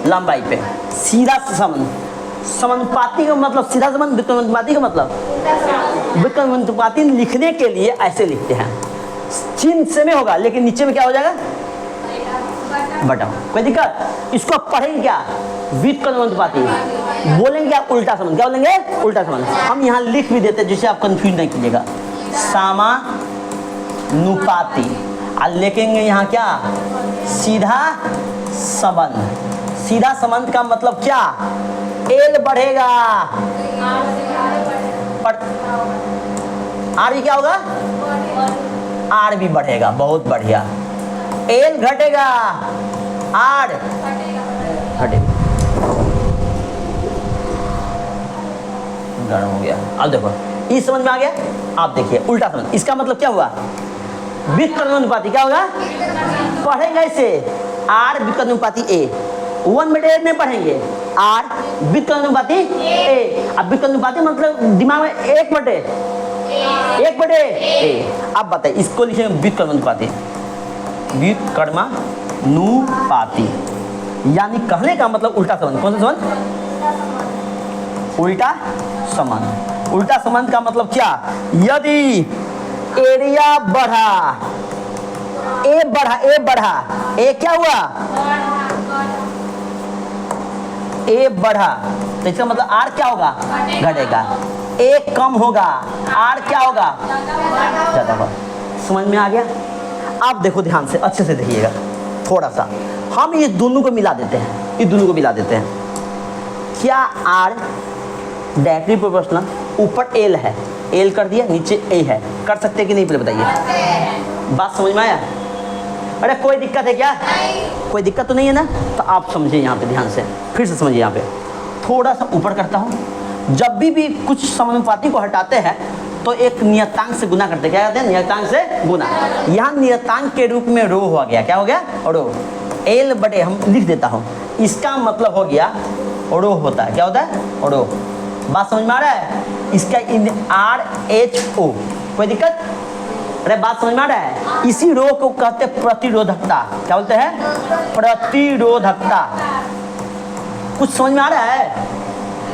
लंबाई पे। सीधा संबंध, समानुपाती का मतलब सीधा संबंध, व्युत्क्रमानुपाती का मतलब व्युत्क्रमानुपाती लिखने के लिए ऐसे लिखते हैं, चिन्ह से में होगा लेकिन नीचे में क्या हो जाएगा? बटा। कोई दिक्कत? इसको पढ़ेंगे क्या? व्युत्क्रमानुपाती बोलेंगे क्या? उल्टा संबंध। क्या बोलेंगे? उल्टा संबंध। हम यहाँ लिख भी देते हैं जिससे आप कंफ्यूज नहीं कीजिएगा। समानुपाती और लिखेंगे यहाँ क्या? सीधा संबंध। सीधा संबंध का मतलब क्या? एल बढ़ेगा, आर भी क्या होगा? आर भी बढ़ेगा। बहुत बढ़िया। एल घटेगा, आर घटेगा। गर्म हो गया। अब देखो इस समझ में आ गया? आप देखिए उल्टा संबंध, इसका मतलब क्या हुआ? व्युत्क्रमानुपाती क्या होगा? पढ़ेंगे इसे आर व्युत्क्रमानुपाती ए, 1/8 में पढ़ेंगे आर व्युत्क्रमानुपाती ए। अब व्युत्क्रमानुपाती मतलब दिमाग में 1/1 ए। अब बताइए इसको लिखेंगे व्युत्क्रमानुपाती। व्युत्क्रमानुपाती यानी कहने का मतलब उल्टा संबंध। कौन सा संबंध? उल्टा संबंध। उल्टा संबंध का मतलब क्या? यदि एरिया बढ़ा, ए क्या हुआ? ए बढ़ा तो इसका मतलब आर क्या होगा, घटेगा। ए कम होगा, आर क्या होगा, ज्यादा होगा। समझ में आ गया? आप देखो ध्यान से, अच्छे से देखिएगा थोड़ा सा। हम इस दोनों को मिला देते हैं, इस दोनों को मिला देते हैं। क्या आर डायरेक्टली प्रोपोर्शनल, ऊपर एल है, एल कर दिया, नीचे ए है, कर सकते हैं कि नहीं, पहले बताइए। बात समझ में आया? अरे कोई दिक्कत है क्या? कोई दिक्कत तो नहीं है ना? तो आप समझिए यहाँ पे ध्यान से, फिर से समझिए। यहाँ पे थोड़ा सा ऊपर करता हूँ। जब भी कुछ समानुपाती को हटाते हैं तो एक नियतांक से गुना करते हैं। क्या कहते हैं? नियतांक से गुना। यहाँ नियतांक के रूप में रो हो गया। क्या हो गया? रो। एल बटे, हम लिख देता हूँ, इसका मतलब हो गया रो होता है। क्या होता है? रो। बात समझ में आ रहा है? इसका आर एच ओ, कोई दिक्कत? अरे बात समझ में आ रहा है? इसी रो को कहते हैं प्रतिरोधकता। क्या बोलते हैं? प्रतिरोधकता। कुछ समझ में आ रहा है?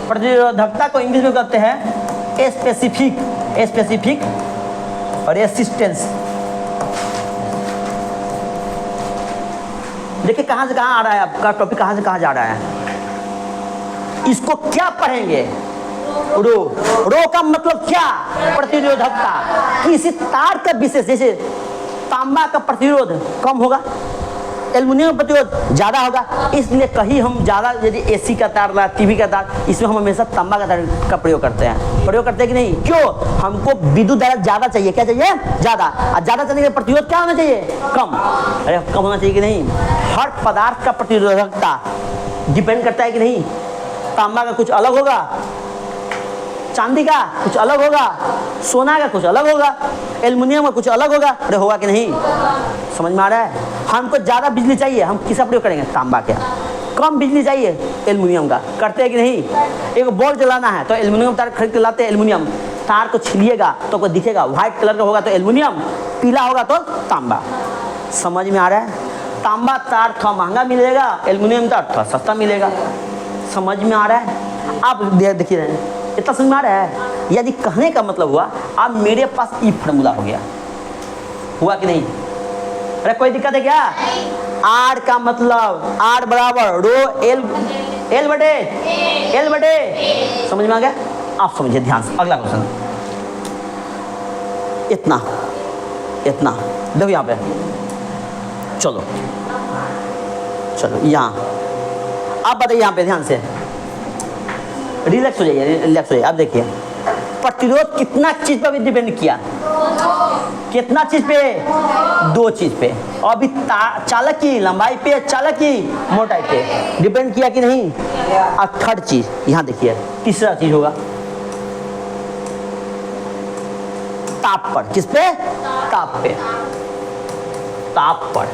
प्रतिरोधकता को इंग्लिश में कहते हैं स्पेसिफिक, स्पेसिफिक रेसिस्टेंस। देखिए कहाँ से कहाँ आ रहा है आपका टॉपिक, कहाँ से कहाँ जा रहा है। इसको क्या पढ़ेंगे? रो। रो का मतलब क्या? प्रतिरोधकता। किसी तार का विशेष, जैसे तांबा का प्रतिरोध कम होगा, एल्युमिनियम प्रतिरोध ज्यादा होगा, इसलिए कहीं हम ज्यादा, यदि एसी का तार ला, टीवी का तार, इसमें हम हमेशा तांबा का तार का प्रयोग करते हैं। प्रयोग करते हैं कि नहीं? क्यों? हमको विद्युत धारा ज्यादा चाहिए। क्या चाहिए? ज्यादा। और ज्यादा चलने के प्रतिरोध क्या होना चाहिए? कम। अरे कम होना चाहिए कि नहीं? हर पदार्थ का प्रतिरोधकता डिपेंड करता है कि नहीं? तांबा का कुछ अलग होगा, चांदी का कुछ अलग होगा, सोना का कुछ अलग होगा, एल्युमिनियम का कुछ अलग होगा। अरे होगा कि नहीं? समझ में आ रहा है? हमको ज़्यादा बिजली चाहिए, हम किसका प्रयोग करेंगे? तांबा का। कम बिजली चाहिए, एल्युमिनियम का। करते हैं कि नहीं? एक बॉल जलाना है तो एल्युमिनियम तार खरीद के लाते हैं। एल्युमिनियम तार को छिलिएगा तो कोई दिखेगा, व्हाइट कलर का होगा तो एल्युमिनियम, पीला होगा तो तांबा। समझ में आ रहा है? तांबा तार थोड़ा महंगा मिलेगा, एल्युमिनियम तार थोड़ा सस्ता मिलेगा। समझ में आ रहा है? आप देखिए, इतना समझ में आ रहा है? यदि कहने का मतलब हुआ अब मेरे पास ई फार्मूला हो गया, हुआ कि नहीं? अरे कोई दिक्कत है क्या? आर का मतलब आर बराबर रो एल, एल बटे एल बटे। समझ में आ गया? आप समझिए ध्यान से। अगला क्वेश्चन, इतना इतना देखो यहाँ पे, चलो चलो यहाँ आप बताइए, यहाँ पे ध्यान से रिलैक्स हो जाइए, रिलैक्स हो जाइए। अब देखिए प्रतिरोध कितना चीज पर भी डिपेंड किया? कितना चीज पे? दो चीज पे। और अभी चालक की लंबाई पे, चालक की मोटाई पे डिपेंड किया कि नहीं? और थर्ड चीज यहाँ देखिए, तीसरा चीज होगा ताप पर। किस पे? ताप पे। ताप पर,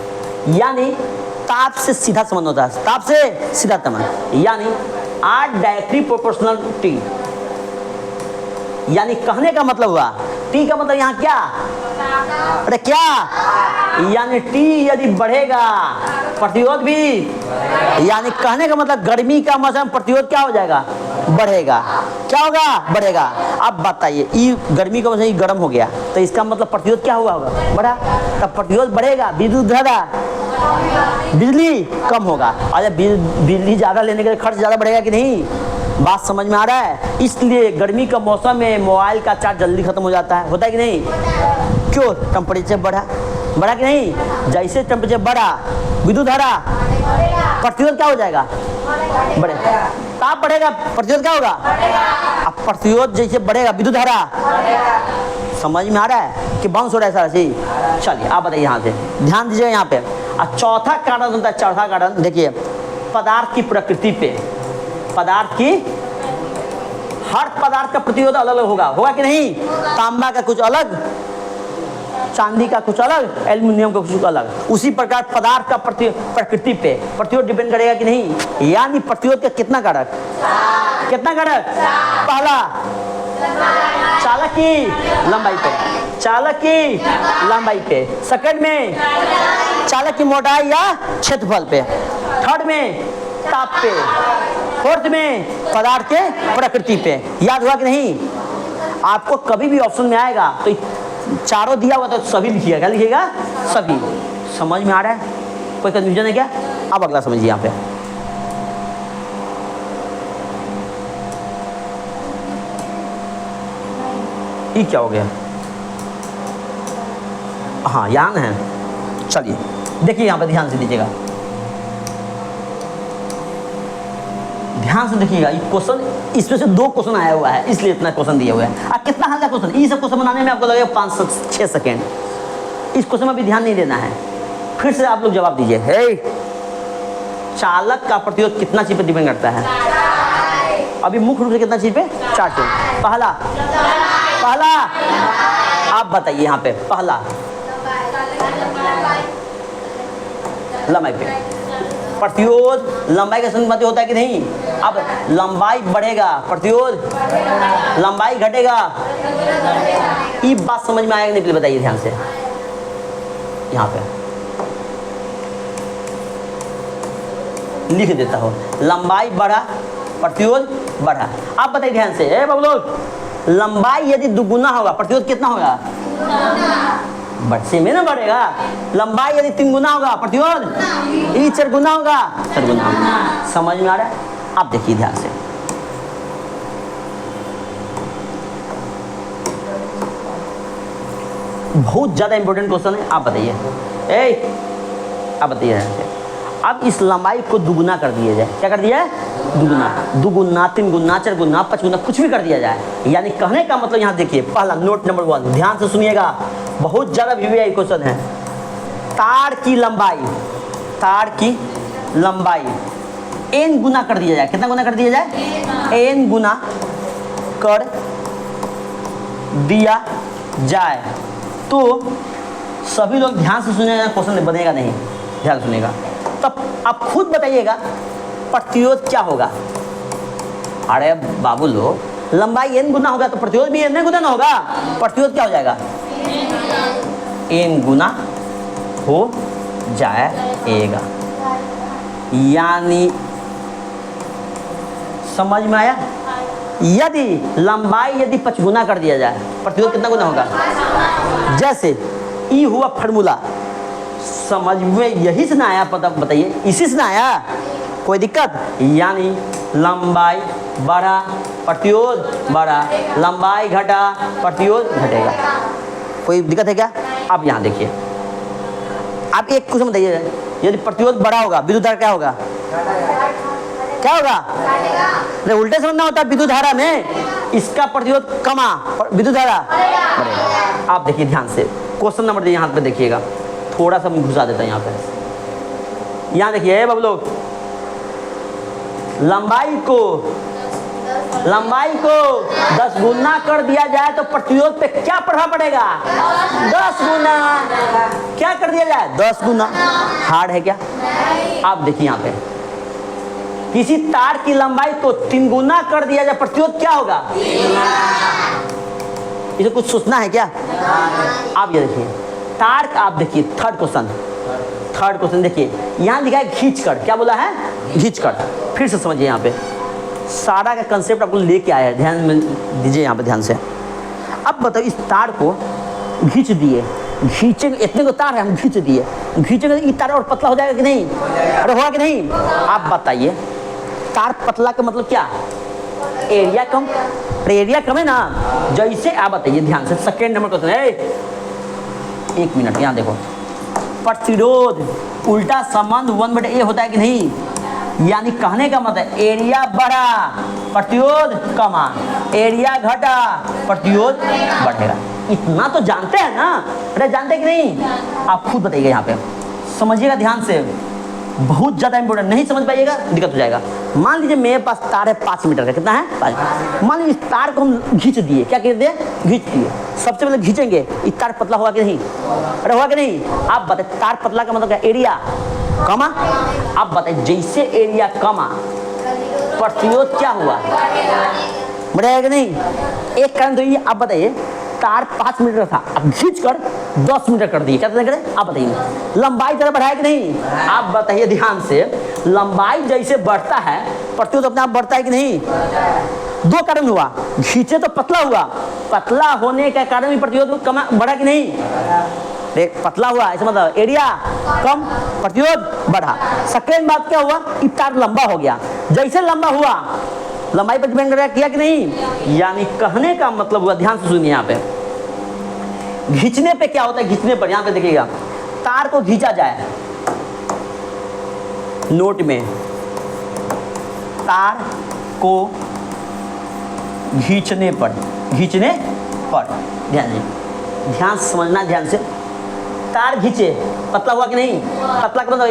यानी ताप से सीधा संबंध होता है, ताप से सीधा संबंध, यानी आर डायरेक्टली प्रोपोर्शनल टी। यानी कहने का मतलब हुआ टी का मतलब यहाँ क्या? अरे क्या? यानी टी यदि बढ़ेगा प्रतिरोध भी, यानी कहने का मतलब गर्मी का मौसम प्रतिरोध क्या हो जाएगा? बढ़ेगा। क्या होगा? बढ़ेगा। अब बताइए, ये गर्मी का मौसम गर्म हो गया तो इसका मतलब प्रतिरोध क्या हुआ होगा? बढ़ा। तब प्रतिरोध बढ़ेगा, विद्युत धारा, बिजली कम होगा। अरे बिजली ज़्यादा लेने के लिए खर्च ज़्यादा बढ़ेगा कि नहीं? बात समझ में आ रहा है? इसलिए गर्मी का मौसम में मोबाइल का चार्ज जल्दी खत्म हो जाता है, होता है कि नहीं? क्यों? टेम्परेचर बढ़ा, बढ़ा कि नहीं? जैसे टेम्परेचर बढ़ा, विद्युत धारा, प्रतिरोध क्या हो जाएगा? बढ़ेगा। ताप बढ़ेगा, प्रतिरोध क्या होगा? अब प्रतिरोध जैसे बढ़ेगा, विद्युत धारा। समझ में आ रहा है कि बाउंस हो रहा है सारा चीज? चलिए आप बताइए, यहाँ से ध्यान दीजिए। यहाँ पे चौथा कारण होता है, चौथा कारण देखिए, पदार्थ की प्रकृति पे। पदार्थ की, हर पदार्थ का प्रतिरोध अलग अलग होगा, होगा कि नहीं? तांबा का कुछ अलग, चांदी का कुछ अलग, एल्युमिनियम का कुछ अलग। उसी प्रकार पदार्थ का प्रकृति पे प्रतिरोध डिपेंड करेगा कि नहीं? यानी प्रतिरोध का कितना कारक? कितना कारक? पहला चालक की लंबाई पे, चालक की लंबाई पे। सेकंड में चालक की मोटाई या क्षेत्रफल पे। थर्ड में ताप पे। फोर्थ में पदार्थ के प्रकृति पे। याद हुआ कि नहीं? आपको कभी भी ऑप्शन में आएगा तो चारों दिया हुआ तो सभी लिखिएगा। क्या लिखिएगा? सभी। समझ में आ रहा है? कोई कंफ्यूजन है क्या? अब अगला समझिए। यहाँ पे ये क्या हो गया, हाँ यहाँ है। चलिए देखिए यहाँ पे ध्यान से दीजिएगा, ध्यान से देखिएगा। ये क्वेश्चन, इसमें से 2 क्वेश्चन आया हुआ है, इसलिए इतना क्वेश्चन दिया हुआ है। अब कितना हल्का क्वेश्चन, ये सब क्वेश्चन बनाने में आपको लगेगा 5-6 सेकेंड। इस क्वेश्चन में भी ध्यान नहीं देना है। फिर से आप लोग जवाब दीजिए। हे, चालक का प्रतिरोध कितना चीज पे डिपेंड करता है? अभी मुख्य रूप से कितना चीज पे? 4 चीज। पहला आप बताइए यहाँ पे, पहला लंबाई पे। प्रतिरोध लंबाई के संबंध होता है कि नहीं? अब लंबाई बढ़ेगा, प्रतिरोध लंबाई घटेगा। ये बात समझ में आएगा नहीं? पहले बताइए ध्यान से। यहाँ पे लिख देता हो, लंबाई बढ़ा, प्रतिरोध बढ़ा। आप बताइए ध्यान से, ए बाबू लोग, लंबाई यदि दुगुना होगा, प्रतिरोध कितना होगा? बढ़से में ना बढ़ेगा। लंबाई यदि 3 गुना होगा, प्रतिरोध ये 4 गुना होगा, 4 गुना होगा। समझ में आ रहा है? आप देखिए ध्यान से, बहुत ज्यादा इंपॉर्टेंट क्वेश्चन है। आप बताइए, आप बताइए ध्यान से। अब इस लंबाई को दुगुना कर दिया जाए। क्या कर दिया है? दुगुना, 3 गुना, 4 गुना, 5 गुना, कुछ भी कर दिया जाए। यानी कहने का मतलब यहाँ देखिए, पहला नोट नंबर 1, ध्यान से सुनिएगा, बहुत ज्यादा वीवीआई क्वेश्चन है। तार की लंबाई n गुना कर दिया जाए। कितना गुना कर दिया जाए? n गुना कर दिया जाए तो सभी लोग ध्यान से सुनिएगा, क्वेश्चन बनेगा नहीं, ध्यान सुनिएगा। तब आप खुद बताइएगा प्रतिरोध क्या होगा। अरे बाबू लोग, लंबाई n गुना होगा तो प्रतिरोध भी n गुना ना होगा। प्रतिरोध क्या हो जाएगा? n गुना हो जाएगा। यानी समझ में आया? यदि लंबाई 5 गुना कर दिया जाए, प्रतिरोध कितना गुना होगा? जैसे ई हुआ फार्मूला, समझ में यही से ना आया? पता बताइए, इसी से ना आया? कोई दिक्कत? यानी लंबाई बढ़ा, प्रतिरोध बढ़ा, लंबाई घटा, प्रतिरोध घटेगा। कोई दिक्कत है क्या? आप यहाँ देखिए, आप एक क्वेश्चन बताइए, यदि प्रतिरोध बढ़ा होगा, विद्युत धारा क्या होगा? क्या होगा? अरे उल्टे समझना होता है। विद्युत धारा में इसका प्रतिरोध कमा, विद्युत धारा बढ़ेगा। आप देखिए ध्यान से, क्वेश्चन नंबर यहाँ पे देखिएगा, थोड़ा सा मैं घुसा देता है यहाँ पे। यहाँ देखिए बाबू लोग, लंबाई को 10 गुना कर दिया जाए तो प्रतिरोध पे क्या प्रभाव पड़ेगा? 10 गुना। क्या कर दिया जाए? 10 गुना। हार्ड है क्या? आप देखिए यहाँ पे, किसी तार की लंबाई को 3 गुना कर दिया जाए, प्रतिरोध क्या होगा? इसे कुछ सोचना है क्या? आप ये देखिए, तार का, आप देखिए थर्ड क्वेश्चन देखिए, यहाँ लिखा है खींचकर। क्या बोला है? खींचकर। फिर से समझिए, यहाँ पे सारा का कंसेप्ट आपको लेके आया है, ध्यान में दीजिए यहाँ पे ध्यान से। अब बताओ, इस तार को खींच दिए, खींचेंगे, इतने को तार है, हम खींच दिए, खींचेंगे तो ये तार और पतला हो जाएगा कि नहीं? अरे होगा कि नहीं? आप बताइए, तार पतला का मतलब क्या? एरिया कम। एरिया कम है ना। जैसे आप बताइए ध्यान से, सेकेंड नंबर क्वेश्चन है, 1 मिनट यहाँ देखो। प्रतिरोध उल्टा संबंध 1/a होता है कि नहीं? यानी कहने का मतलब, एरिया बढ़ा, प्रतिरोध कमा, एरिया घटा, प्रतिरोध बढ़ेगा। इतना तो जानते हैं ना? अरे जानते कि नहीं? आप खुद बताइएगा, यहाँ पे समझिएगा ध्यान से, बहुत ज्यादा इंपॉर्टेंट। नहीं समझ पाइएगा दिक्कत हो जाएगा। मान लीजिए मेरे पास तार है 5 मीटर का। कितना है? 5। मान लीजिए इस तार को हम खींच दिए। क्या कर दिए? खींच दिए। सबसे पहले खींचेंगे, ये तार पतला होगा कि नहीं? अरे होगा कि नहीं? आप बताइए, तार पतला का मतलब क्या? एरिया कमा। आप बताइए, जैसे एरिया कमा, प्रतिरोध क्या हुआ? बढ़ेगा कि नहीं? एक कारण तो ये, आप बताइए, तार 5 मीटर था, अब खींच कर 10 मीटर कर दिए। क्या करें? आप बताइए, लंबाई जरा बढ़ाया कि नहीं? आप बताइए ध्यान से, लंबाई जैसे बढ़ता है, प्रतिरोध अपने आप बढ़ता है कि नहीं? 2 कारण हुआ, खींचे तो पतला हुआ, पतला होने के कारण भी प्रतिरोध कमा, बढ़ा कि नहीं? पतला हुआ, ऐसा मतलब एरिया कम, प्रतिरोध बढ़ा। सेकेंड बात क्या हुआ? तार लंबा हो गया। जैसे लंबा हुआ, लंबाई पर डिपेंड करेगा, किया कि नहीं? यानी कहने का मतलब हुआ, ध्यान से सुनिए यहाँ पे, खींचने पे क्या होता है, खींचने पर यहाँ पे देखिएगा, तार को खींचा जाए, नोट में तार को खींचने पर, ध्यान दीजिए, ध्यान से समझना, ध्यान से, तार खींचे, पतला हुआ कि नहीं? पतला का मतलब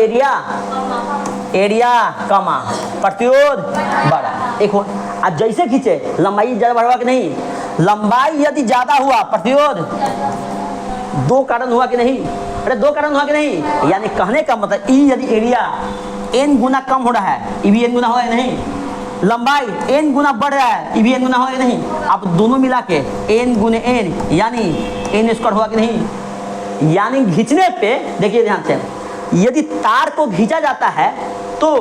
एरिया कमा, प्रतिरोध बढ़ा। एक हो, आज जैसे खींचे लंबाई ज्यादा बढ़ा कि नहीं? लंबाई यदि ज्यादा हुआ, प्रतिरोध दो कारण हुआ कि नहीं? अरे दो कारण हुआ कि नहीं? यानी कहने का मतलब ई यदि एरिया n गुना कम हो रहा है, ई भी n गुना होगा या नहीं? लंबाई n गुना बढ़ रहा है, ई भी n गुना होगा या नहीं? आप दोनों मिला के n गुने n यानी n स्क्वायर हुआ कि नहीं? यानी खींचने पे देखिए ध्यान से, यदि तार को खींचा जाता है तो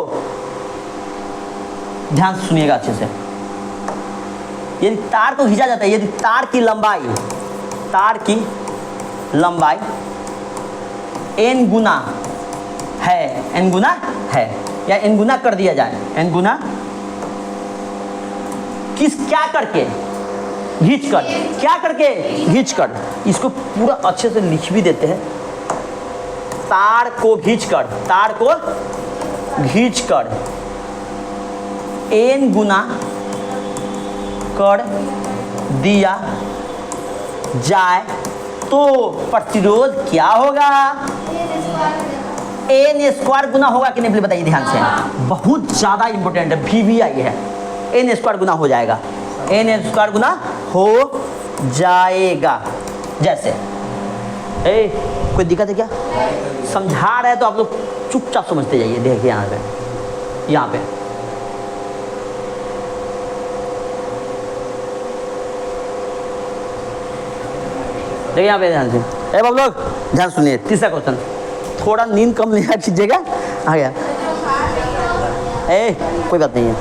ध्यान से सुनिएगा अच्छे से, यदि तार को खींचा जाता है, यदि तार की लंबाई n गुना है या n गुना कर दिया जाए, n गुना क्या करके? खींच कर, इसको पूरा अच्छे से लिख भी देते हैं, तार को खींच कर n गुना कर दिया जाए तो प्रतिरोध क्या होगा? n स्क्वायर गुना होगा कि नहीं बताइए ध्यान से, बहुत ज्यादा इंपॉर्टेंट है, VVI है, n स्क्वायर गुना हो जाएगा, n स्क्वायर गुना हो जाएगा। जैसे कोई दिक्कत है क्या? समझा रहे तो आप लोग चुपचाप समझते जाइए। देखिए यहाँ पे देखिए यहाँ पे ध्यान से, अब लोग ध्यान सुनिए, तीसरा क्वेश्चन, थोड़ा नींद कम लिया कीजिएगा, आ गया, कोई बात नहीं है,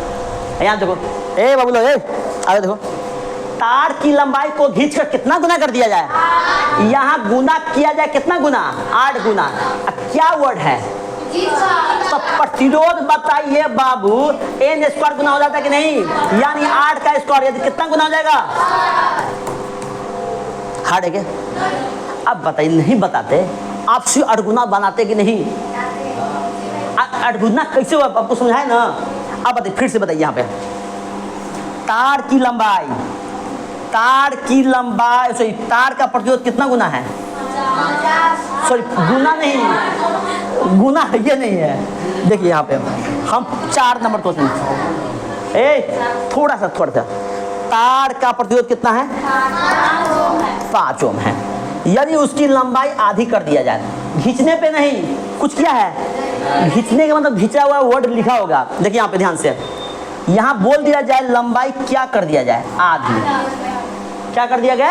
यहाँ देखो, बाबू लोग आगे देखो, तार की लंबाई को खींचकर कितना गुना कर दिया जाए? यहाँ गुना किया जाए, कितना गुना? 8 गुना। क्या वर्ड है? तो प्रतिरोध बताइए बाबू, n स्क्वायर गुना हो जाता है कि नहीं? यानी 8 का स्क्वायर, यदि कितना गुना हो जाएगा? हार्ड है क्या? अब बताइए, नहीं बताते आप सिर्फ 8 गुना बनाते कि नहीं? 8 गुना कैसे हुआ आपको समझाए ना? अब बताइए, फिर से बताइए, यहाँ पे तार की लंबाई सॉरी, तार का प्रतिरोध कितना गुना है? सॉरी, गुना नहीं, गुना है ये नहीं है। देखिए यहाँ पे हम 4 नंबर क्वेश्चन, थोड़ा सा तार का प्रतिरोध कितना है? 5 ओम है। यदि उसकी लंबाई आधी कर दिया जाए, खींचने पे नहीं, कुछ किया है, खींचने का मतलब खींचा हुआ वर्ड लिखा होगा। देखिए यहाँ पे ध्यान से, यहाँ बोल दिया जाए लंबाई क्या कर दिया जाए? आधी। क्या कर दिया गया?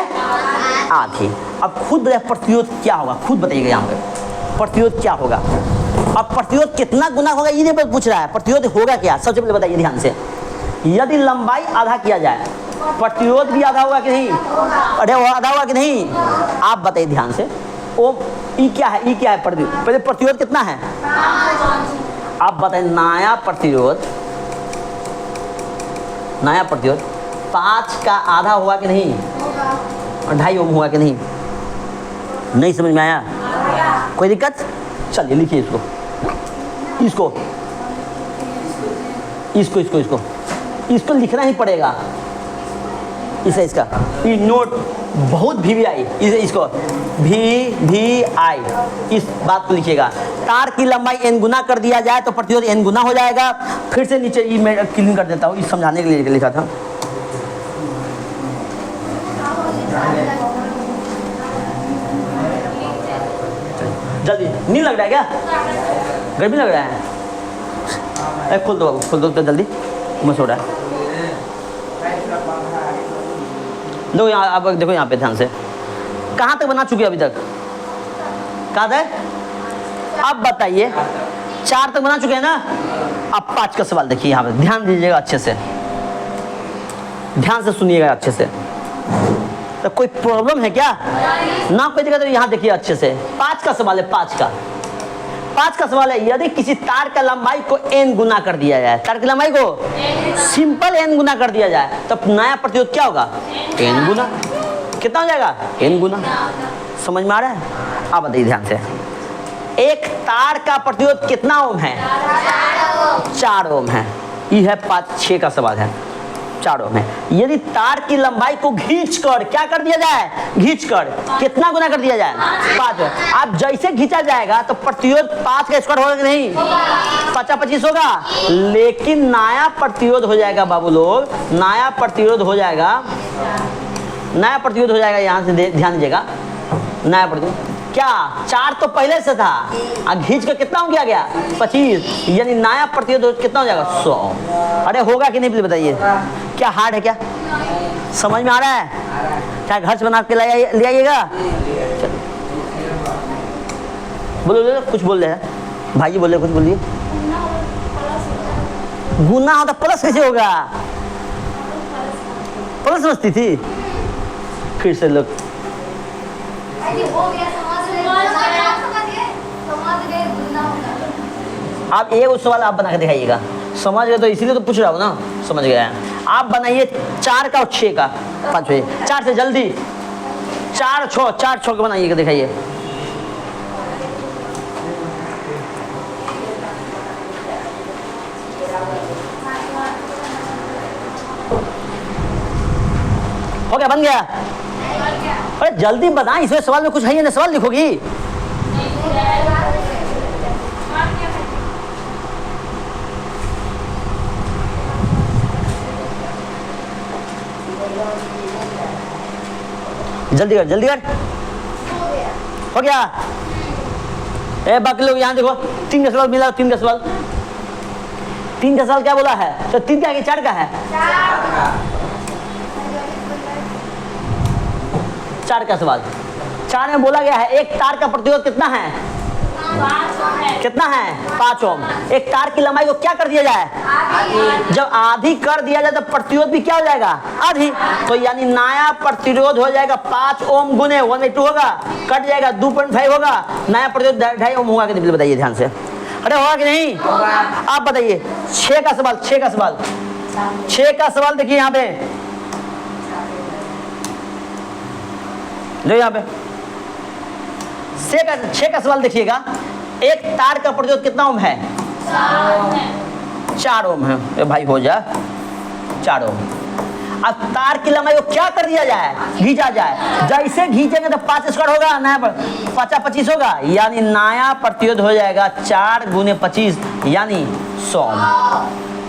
आधी। अब खुद बताइए प्रतिरोध क्या होगा, खुद बताइएगा यहाँ पे प्रतिरोध क्या होगा। अब प्रतिरोध कितना गुना होगा ये नहीं पूछ रहा है, प्रतिरोध होगा क्या, सबसे पहले बताइए ध्यान से। यदि लंबाई आधा किया जाए, प्रतिरोध भी आधा होगा कि नहीं? अरे वो आधा होगा कि नहीं? आप बताइए ध्यान से। ओ ई क्या है? ई क्या है? पहले प्रतिरोध कितना है? आप बताइए, नया प्रतिरोध 5 का आधा हुआ कि नहीं? 2.5 ओम हुआ कि नहीं? नहीं समझ में आया? कोई दिक्कत? चलिए लिखिए इसको लिखना ही पड़ेगा। इसका ये नोट बहुत VVI, इसको VVI इस बात को लिखिएगा। तार की लंबाई n गुना कर दिया जाए तो प्रतिरोध n गुना हो जाएगा। फिर से नीचे ये मैं क्लीन कर देता हूँ, इस समझाने के लिए लिखा था। जल्दी, नींद लग रहा है क्या? गर्मी लग रहा है? खोल दो तो जल्दी, मैं सो रहा है। देखो यहाँ, अब देखो यहाँ पे ध्यान से, कहाँ तक बना चुके अभी तक? कहाँ तक? अब बताइए, 4 तक बना चुके हैं ना? अब 5 का सवाल देखिए, यहाँ पे ध्यान दीजिएगा अच्छे से, ध्यान से सुनिएगा अच्छे से। तो कोई प्रॉब्लम है क्या? ना कोई दिक्कत? यहाँ देखिए अच्छे से, 5 का सवाल है, 5 का। 5 का सवाल है, यदि किसी तार का लंबाई को n गुना कर दिया जाए, तार की लंबाई को सिंपल n गुना कर दिया जाए, तब नया प्रतिरोध क्या होगा? n गुना। कितना हो जाएगा? n गुना। समझ में आ रहा है? आप बताइए ध्यान से, एक तार का प्रतिरोध कितना ओम है? 4 ओम है। ये है 5-6 का सवाल है, 4 ओम है। यदि तार की लंबाई को खींचकर क्या कर दिया जाए? खींचकर कितना गुना कर दिया जाए? 5। अब जैसे खींचा जाएगा तो प्रतिरोध 5 का स्क्वायर होगा कि नहीं? 5-25 होगा, लेकिन नया प्रतिरोध हो जाएगा बाबू लोग, नया प्रतिरोध हो जाएगा, नया प्रतिरोध हो जाएगा। यहाँ से ध्यान दीजिएगा, नया प्रतिरोध क्या 4 तो पहले से था, अब खींच कर कितना हो गया? 25, यानी नया प्रतिरोध कितना हो जाएगा? 100। अरे होगा कि नहीं प्लीज बताइए, क्या हार्ड है क्या? समझ में आ रहा है? क्या घर से बना के ले आइएगा? बोलो कुछ बोल रहे हैं भाई जी, बोल रहे कुछ बोलिए। गुना होता प्लस कैसे होगा? प्लस समझती थी, फिर से लोग आप एक सवाल आप बना के दिखाइएगा। समझ गए तो इसीलिए तो पूछ रहा हूँ ना, समझ गए हैं। आप बनाइए 4 का और 6 का, 5 बजे 4 से जल्दी, 4-6 के बनाइएगा, दिखाइए। हो गया? बन गया? अरे जल्दी बना, इसमें सवाल में कुछ है ही नहीं, सवाल लिखोगी? जल्दी कर, जल्दी कर। हो गया? ए बाकी लोग यहाँ देखो, 3 का सवाल मिला, 3 का सवाल, 3 का सवाल क्या बोला है? तो 3 का है कि 4 का है? 4 का सवाल। 4 में बोला गया है एक तार का प्रतिरोध कितना है? 5 कितना है? 5 ओम। एक तार की लंबाई को क्या कर दिया जाए? आधी। जब आधी कर दिया जाए तो प्रतिरोध भी क्या हो जाएगा? आधी। तो यानी नया प्रतिरोध हो जाएगा 5 ओम गुने 1/2 होगा, कट जाएगा 2.5 होगा, नया प्रतिरोध 2.5 ओम होगा कि नहीं बताइए ध्यान से। अरे होगा कि नहीं? आप बताइए। 6 का सवाल, 6 का सवाल, 6 का सवाल देखिए यहाँ पे, जो यहाँ पे 6 का सवाल देखिएगा। एक तार का प्रतिरोध कितना ओम है? 4 ओम है। ए भाई हो जा, 4 ओम। अब तार की लंबाई को क्या कर दिया जाए? खींचा जाए। जैसे खींचेंगे तो 5 स्क्वायर होगा, नया 5-25 होगा, यानी नया प्रतिरोध हो जाएगा 4 गुने 25 यानी 100 ओम।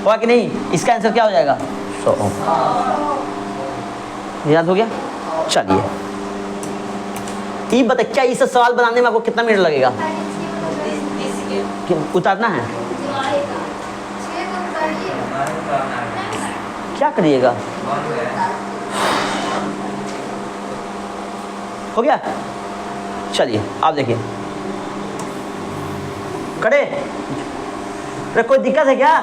हुआ कि नहीं? इसका आंसर क्या हो जाएगा? 100 ओम। याद हो गया? चलिए ये बता, क्या इस सवाल बनाने में आपको कितना मिनट लगेगा? उतारना है? क्या करिएगा? हो गया? चलिए आप देखिए, करे? अरे कोई दिक्कत है क्या?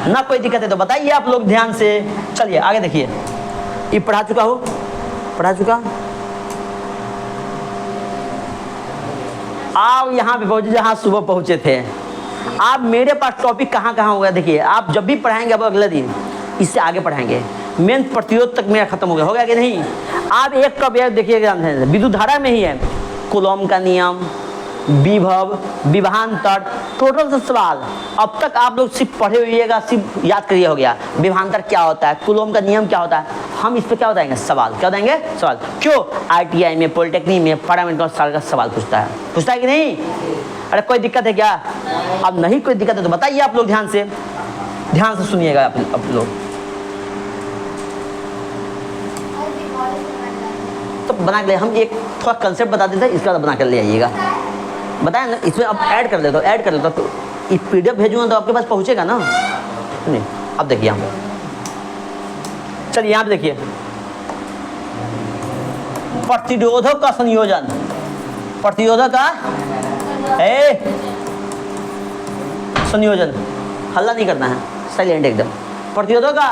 ना कोई दिक्कत है तो बताइए आप लोग ध्यान से। चलिए आगे देखिए, ये पढ़ा चुका हो? पढ़ा चुका? आप यहाँ पे पहुँचे जहाँ सुबह पहुँचे थे। आप मेरे पास टॉपिक कहाँ कहाँ होगा देखिए, आप जब भी पढ़ाएंगे अब अगले दिन इससे आगे पढ़ाएंगे, मेन प्रतिरोध तक मेरा खत्म हो गया। होगा कि नहीं? आप एक का व्यय देखिएगा, विद्युत धारा में ही है कूलॉम का नियम, विभव, विभवांतर, टोटल से सवाल अब तक आप लोग सिर्फ पढ़े हुइएगा, सिर्फ याद करिए। हो गया? विभवांतर क्या होता है, कूलॉम का नियम क्या होता है, हम इस पे क्या बताएंगे? सवाल। क्या बताएंगे? सवाल। क्यों? ITI में, पॉलिटेक्निक में, फंडामेंटल साल का सवाल पूछता है कि नहीं? अरे कोई दिक्कत है क्या? अब नहीं कोई दिक्कत है तो बताइए आप लोग, ध्यान से सुनिएगा आप लोग। तो बना के हम एक थोड़ा कंसेप्ट बता देते हैं, इसका बना कर ले आइएगा। बताएं ना, इसमें अब ऐड कर लेता तो ये PDF भेजूंगा तो आपके पास पहुंचेगा ना? नहीं, अब देखिए यहाँ पे, चलिए यहाँ पे देखिए, प्रतिरोधक का संयोजन, प्रतिरोधक का संयोजन, हल्ला नहीं करना है, साइलेंट एकदम। प्रतिरोधक का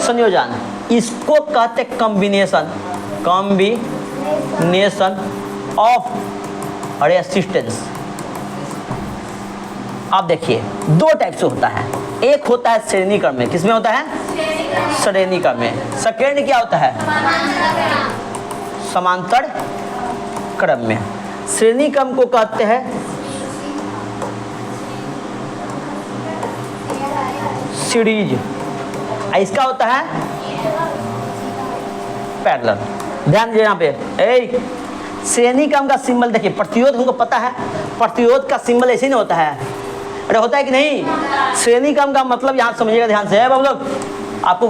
संयोजन, इसको कहते कॉम्बिनेशन ऑफ रेसिस्टेंस। अब देखिए दो टाइप से होता है, एक होता है श्रेणी क्रम में, किसमें होता है? श्रेणी क्रम में। सेकेंड क्या होता है? समांतर क्रम में। श्रेणी क्रम को कहते हैं सीरीज, इसका होता है पैरेलल। ध्यान दीजिए यहाँ पे, श्रेणी क्रम का सिंबल देखिए, प्रतिरोध हमको पता है, प्रतिरोध का सिंबल ऐसे नहीं होता है, अरे होता है कि नहीं? श्रेणी क्रम का मतलब यहाँ समझिएगा ध्यान से, है बाबू लोग, आपको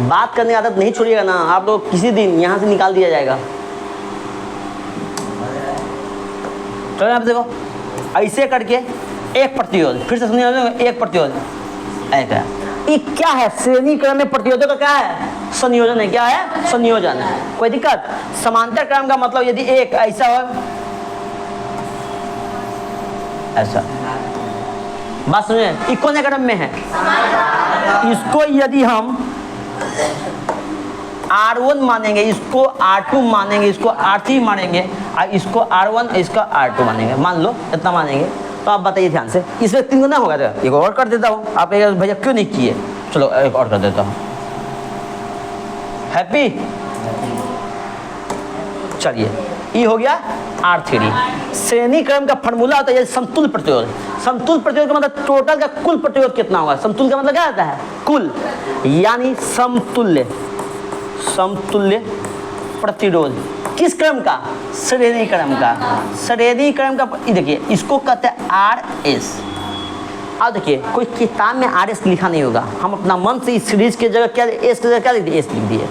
बात करने की आदत नहीं छोड़िएगा ना, आप लोग किसी दिन यहाँ से निकाल दिया जाएगा। चलो यहाँ पे देखो, ऐसे करके एक प्रतिरोध, फिर से सुनिए, एक प्रतिरोध ऐसा, ये क्या है? श्रेणी क्रम में प्रतिरोधों का क्या है? संयोजन है। क्या है? संयोजन। कोई दिक्कत? समांतर क्रम का मतलब यदि एक ऐसा हो, ऐसा, बात सुनिए, ये कौन क्रम में है? इसको यदि हम R1 मानेंगे, इसको R2 मानेंगे, इसको R3 मानेंगे, और इसको R1, इसका R2 मानेंगे, मान लो इतना मानेंगे, तो आप बताइए ध्यान से, इसमें 3 गुना होगा। एक और कर देता हूँ, आप भैया क्यों नहीं किए? चलो एक और कर देता हूँ। हैप्पी? चलिए, ये हो गया R3। श्रेणी क्रम का फॉर्मूला होता है समतुल्य प्रतिरोध। समतुल्य प्रतिरोध का मतलब टोटल का कुल प्रतिरोध कितना होगा? समतुल्य का मतलब क्या होता है? कुल, यानी समतुल्य, समतुल्य प्रतिरोध किस क्रम का? श्रेणी क्रम का। श्रेणी क्रम का देखिए, इसको कहते हैं RS। अब देखिए, कोई किताब में RS लिखा नहीं होगा, हम अपना मन से इस सीरीज की जगह क्या S की जगह क्या लिख दिए? S लिख दिए।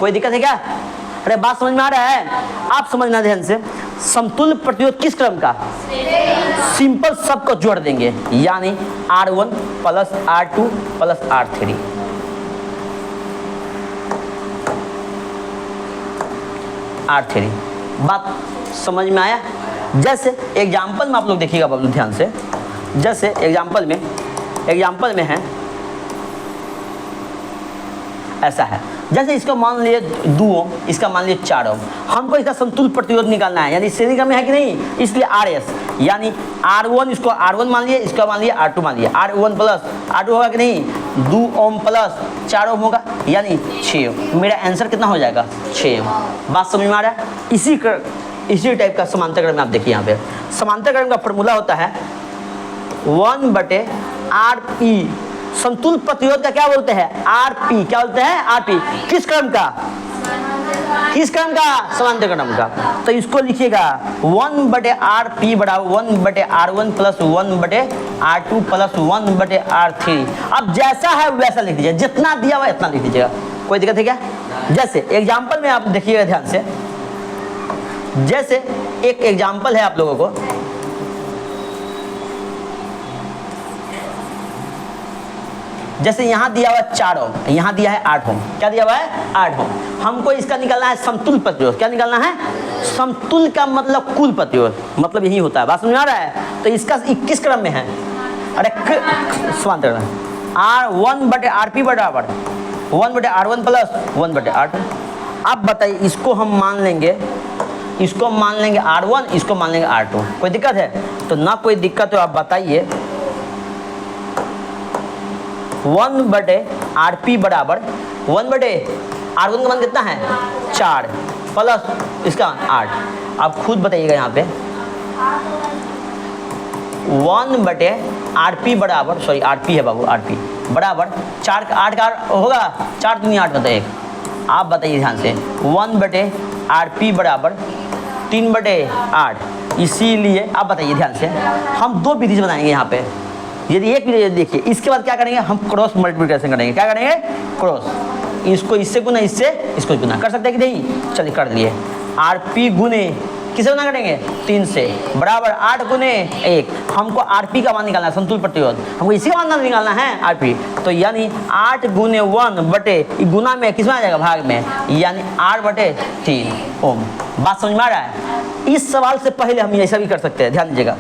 कोई दिक्कत है क्या? अरे बात समझ में आ रहा है? आप समझना ध्यान से, समतुल्य प्रतिरोध किस क्रम का? सिंपल सबको जोड़ देंगे, यानी R1 plus R2 plus R3। R3 बात समझ में आया? जैसे एग्जाम्पल में आप लोग देखिएगा बाबू ध्यान से, जैसे एग्जाम्पल में है ऐसा है, जैसे इसका मान लिए 2 ओम, इसका मान लिए 4 ओम, हमको इसका समतुल्य प्रतिरोध निकालना है, यानी श्रेणी क्रम में है कि नहीं, इसलिए RS, यानी R1, इसको R1 मान लिए, इसका मान लिए R2 मान लिए, R1 प्लस R2 होगा कि नहीं? 2 ओम प्लस 4 ओम होगा, यानी 6 ओम। मेरा आंसर कितना हो जाएगा? 6 ओम। बात समझ में आ रहा है? इसी टाइप का समांतर क्रम में आप देखिए, यहाँ पे समांतर क्रम का फॉर्मूला होता है 1/RP। समतुल्य प्रतिरोध का क्या बोलते हैं? RP। क्या बोलते हैं? RP। किस क्रम का? किस क्रम का? समांतर क्रम का। तो इसको लिखिएगा 1/RP बराबर 1/R1 plus 1/R2 plus 1/R3। अब जैसा है वैसा लिख दीजिए, जितना दिया हुआ इतना लिख दीजिएगा। कोई दिक्कत है क्या? जैसे एग्जाम्पल में आप देखिएगा ध्यान से, जैसे एक एग्जाम्पल है आप लोगों को, जैसे यहाँ दिया हुआ 4 ओम, यहाँ दिया है 8 ओम। क्या दिया हुआ है? 8 ओम। हमको इसका निकालना है समतुल्य प्रतिरोध। क्या निकालना है? समतुल्य का मतलब कुल प्रतिरोध, मतलब यही होता है। बात समझ में आ रहा है? तो इसका किस क्रम में है? अरे समांतर में। R1/RP बराबर 1/R1 प्लस 1/R2। अब बताइए, इसको हम मान लेंगे, इसको मान लेंगे R1, इसको मान लेंगे R2। कोई दिक्कत है? तो ना कोई दिक्कत हो, आप बताइए। 1/RP बराबर 1/R1 का मान कितना है? 4 प्लस इसका 8। आप खुद बताइएगा यहाँ पे 1/RP बराबर, सॉरी RP है बाबू, RP बराबर 4 8 का होगा, 4 दूनी 8 बताइए। आप बताइए ध्यान से, 1/RP बराबर 3/8। इसीलिए आप बताइए ध्यान से, हम 2 विधि बनाएंगे यहाँ पे। यदि एक विधि देखिए, इसके बाद क्या करेंगे? हम क्रॉस मल्टीप्लिकेशन करेंगे। क्या करेंगे? क्रॉस। इसको इससे गुना, इससे इसको गुना। कर सकते हैं कि नहीं? चलिए कर लिए। RP गुने किसे गुना करेंगे? 3 से, बराबर 8 गुने 1। हमको RP का मान निकालना है, समतुल्य प्रतिरोध। हमको इसी का मान निकालना है, RP। तो यानी 8 गुने 1 बटे गुना में किस में आ जाएगा? भाग में, यानी 8/3 ओम। बात समझ में आ रहा है? इस सवाल से पहले हम ऐसा भी कर सकते हैं, ध्यान दीजिएगा,